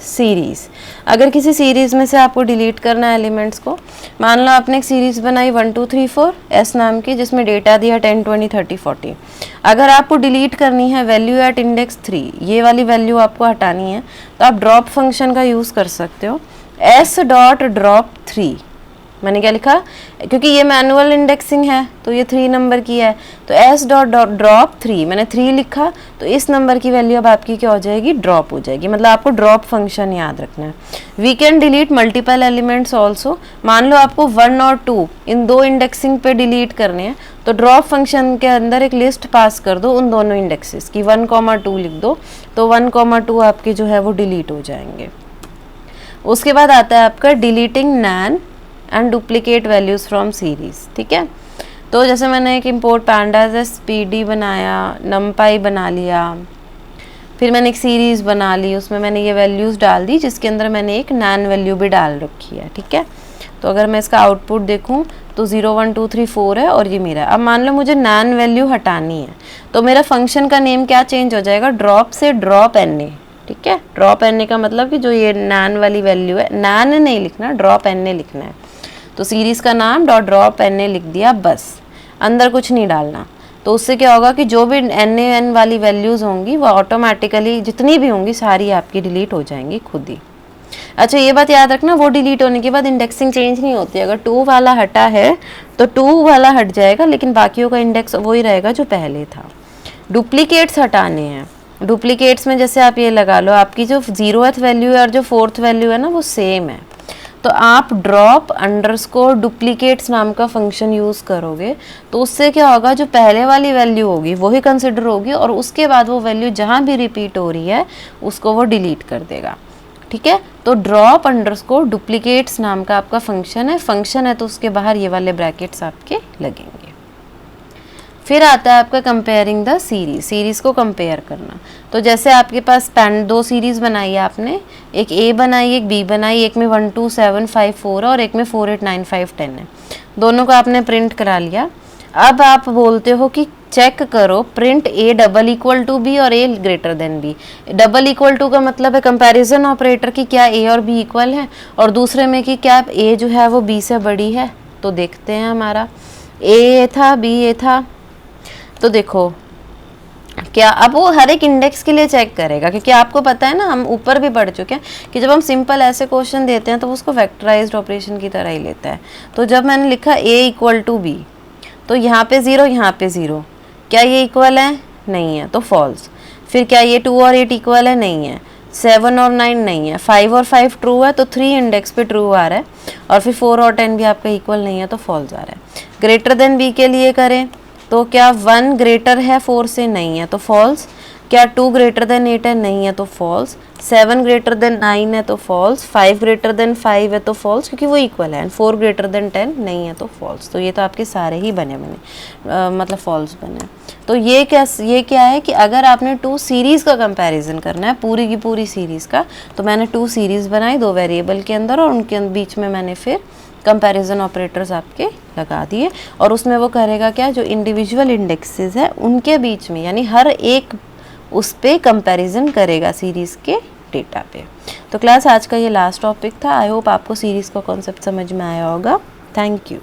series. अगर किसी सीरीज़ में से आपको डिलीट करना है एलिमेंट्स को, मान लो आपने एक सीरीज़ बनाई 1 2 3 4 एस नाम की, जिसमें डेटा दिया 10 20 30 40। अगर आपको डिलीट करनी है वैल्यू एट इंडेक्स 3, ये वाली वैल्यू आपको हटानी है, तो आप ड्रॉप फंक्शन का यूज़ कर सकते हो। एस डॉट ड्रॉप 3, मैंने क्या लिखा, क्योंकि ये मैनुअल इंडेक्सिंग है तो ये 3 नंबर की है, तो एस डॉट ड्रॉप 3, मैंने 3 लिखा, तो इस नंबर की वैल्यू अब आपकी क्या हो जाएगी, ड्रॉप हो जाएगी। मतलब आपको ड्रॉप फंक्शन याद रखना है। We can delete multiple elements also. मान लो आपको 1 और 2 इन दो इंडेक्सिंग पे डिलीट करने हैं, तो ड्रॉप फंक्शन के अंदर एक लिस्ट पास कर दो उन दोनों इंडेक्सेस की, 1 2 लिख दो, तो 1 2 आपके जो है वो डिलीट हो जाएंगे। उसके बाद आता है आपका deleting NaN and duplicate values from series. ठीक है, तो जैसे मैंने एक इम्पोर्ट पैंडाज पीडी बनाया, नमपाई बना लिया, फिर मैंने एक सीरीज़ बना ली, उसमें मैंने ये वैल्यूज़ डाल दी जिसके अंदर मैंने एक नैन वैल्यू भी डाल रखी है। ठीक है, तो अगर मैं इसका आउटपुट देखूं तो 0 1 2 3 4 है और ये मेरा। अब मान लो मुझे नैन वैल्यू हटानी है, तो मेरा फंक्शन का नेम क्या चेंज हो जाएगा, ड्रॉप से ड्रॉप एन। ठीक है, ड्रॉप एन का मतलब कि जो ये नैन वाली वैल्यू है, नैन नहीं लिखना, ड्रॉप एन लिखना है। तो सीरीज़ का नाम डॉट ड्रॉप एन लिख दिया, बस अंदर कुछ नहीं डालना। तो उससे क्या होगा कि जो भी एन वाली वैल्यूज़ होंगी वो ऑटोमेटिकली, जितनी भी होंगी सारी आपकी डिलीट हो जाएंगी खुद ही। अच्छा, ये बात याद रखना, वो डिलीट होने के बाद इंडेक्सिंग चेंज नहीं होती। अगर 2 वाला हटा है तो 2 वाला हट जाएगा, लेकिन बाकियों का इंडेक्स वही रहेगा जो पहले था। डुप्लीकेट्स हटाने हैं। डुप्लीकेट्स में जैसे आप ये लगा लो, आपकी जो 0th वैल्यू है और जो 4th वैल्यू है ना वो सेम है, तो आप ड्रॉप अंडरस्कोर डुप्लीकेट्स नाम का फंक्शन यूज़ करोगे, तो उससे क्या होगा, जो पहले वाली वैल्यू होगी वही कंसिडर होगी और उसके बाद वो वैल्यू जहाँ भी रिपीट हो रही है उसको वो डिलीट कर देगा। ठीक है, तो ड्रॉप अंडरस्कोर डुप्लीकेट्स नाम का आपका फंक्शन है तो उसके बाहर ये वाले ब्रैकेट्स आपके लगेंगे। फिर आता है आपका कंपेयरिंग द सीरीज़ को कंपेयर करना। तो जैसे आपके पास 2 सीरीज़ बनाई है आपने, एक ए बनाई एक बी बनाई, एक में 1 2 7 5 4 और एक में 4 8 9 5 10 है। दोनों को आपने प्रिंट करा लिया। अब आप बोलते हो कि चेक करो print A double equal to B और A greater than B. Double equal to का मतलब है कंपैरिजन ऑपरेटर की, क्या ए और बी इक्वल है, और दूसरे में कि क्या ए जो है वो बी से बड़ी है। तो देखते हैं, हमारा ए था बी ए था, तो देखो क्या अब वो हर एक इंडेक्स के लिए चेक करेगा, क्योंकि आपको पता है ना, हम ऊपर भी बढ़ चुके हैं कि जब हम सिंपल ऐसे क्वेश्चन देते हैं तो उसको फैक्टराइज्ड ऑपरेशन की तरह ही लेता है। तो जब मैंने लिखा a इक्वल टू बी, तो यहाँ पे 0 यहाँ पे 0, क्या ये इक्वल है, नहीं है, तो फॉल्स। फिर क्या ये 2 और 8 इक्वल है, नहीं है। 7 और 9 नहीं है। 5 और 5 ट्रू है, तो 3 इंडेक्स पे ट्रू आ रहा है, और फिर 4 और 10 भी आपका इक्वल नहीं है तो फॉल्स आ रहा है। ग्रेटर देन बी के लिए करें तो क्या 1 ग्रेटर है 4 से, नहीं है, तो फॉल्स। क्या 2 ग्रेटर देन 8 है, नहीं है तो फॉल्स। 7 ग्रेटर देन 9 है तो फॉल्स। 5 ग्रेटर देन 5 है तो फॉल्स क्योंकि वो इक्वल है। एंड 4 ग्रेटर देन 10 नहीं है तो फॉल्स। तो ये तो आपके सारे ही बने मतलब फॉल्स बने। तो ये क्या है कि अगर आपने 2 सीरीज़ का कंपैरिजन करना है, पूरी की पूरी सीरीज़ का, तो मैंने 2 सीरीज़ बनाई 2 वेरिएबल के अंदर, और उनके बीच में मैंने फिर कंपैरिजन ऑपरेटर्स आपके लगा दिए, और उसमें वो करेगा क्या, जो इंडिविजुअल इंडेक्सेस है उनके बीच में, यानी हर एक उस पे कंपैरिजन करेगा सीरीज़ के डेटा पे। तो क्लास आज का ये लास्ट टॉपिक था। आई होप आपको सीरीज़ का कॉन्सेप्ट समझ में आया होगा। Thank you.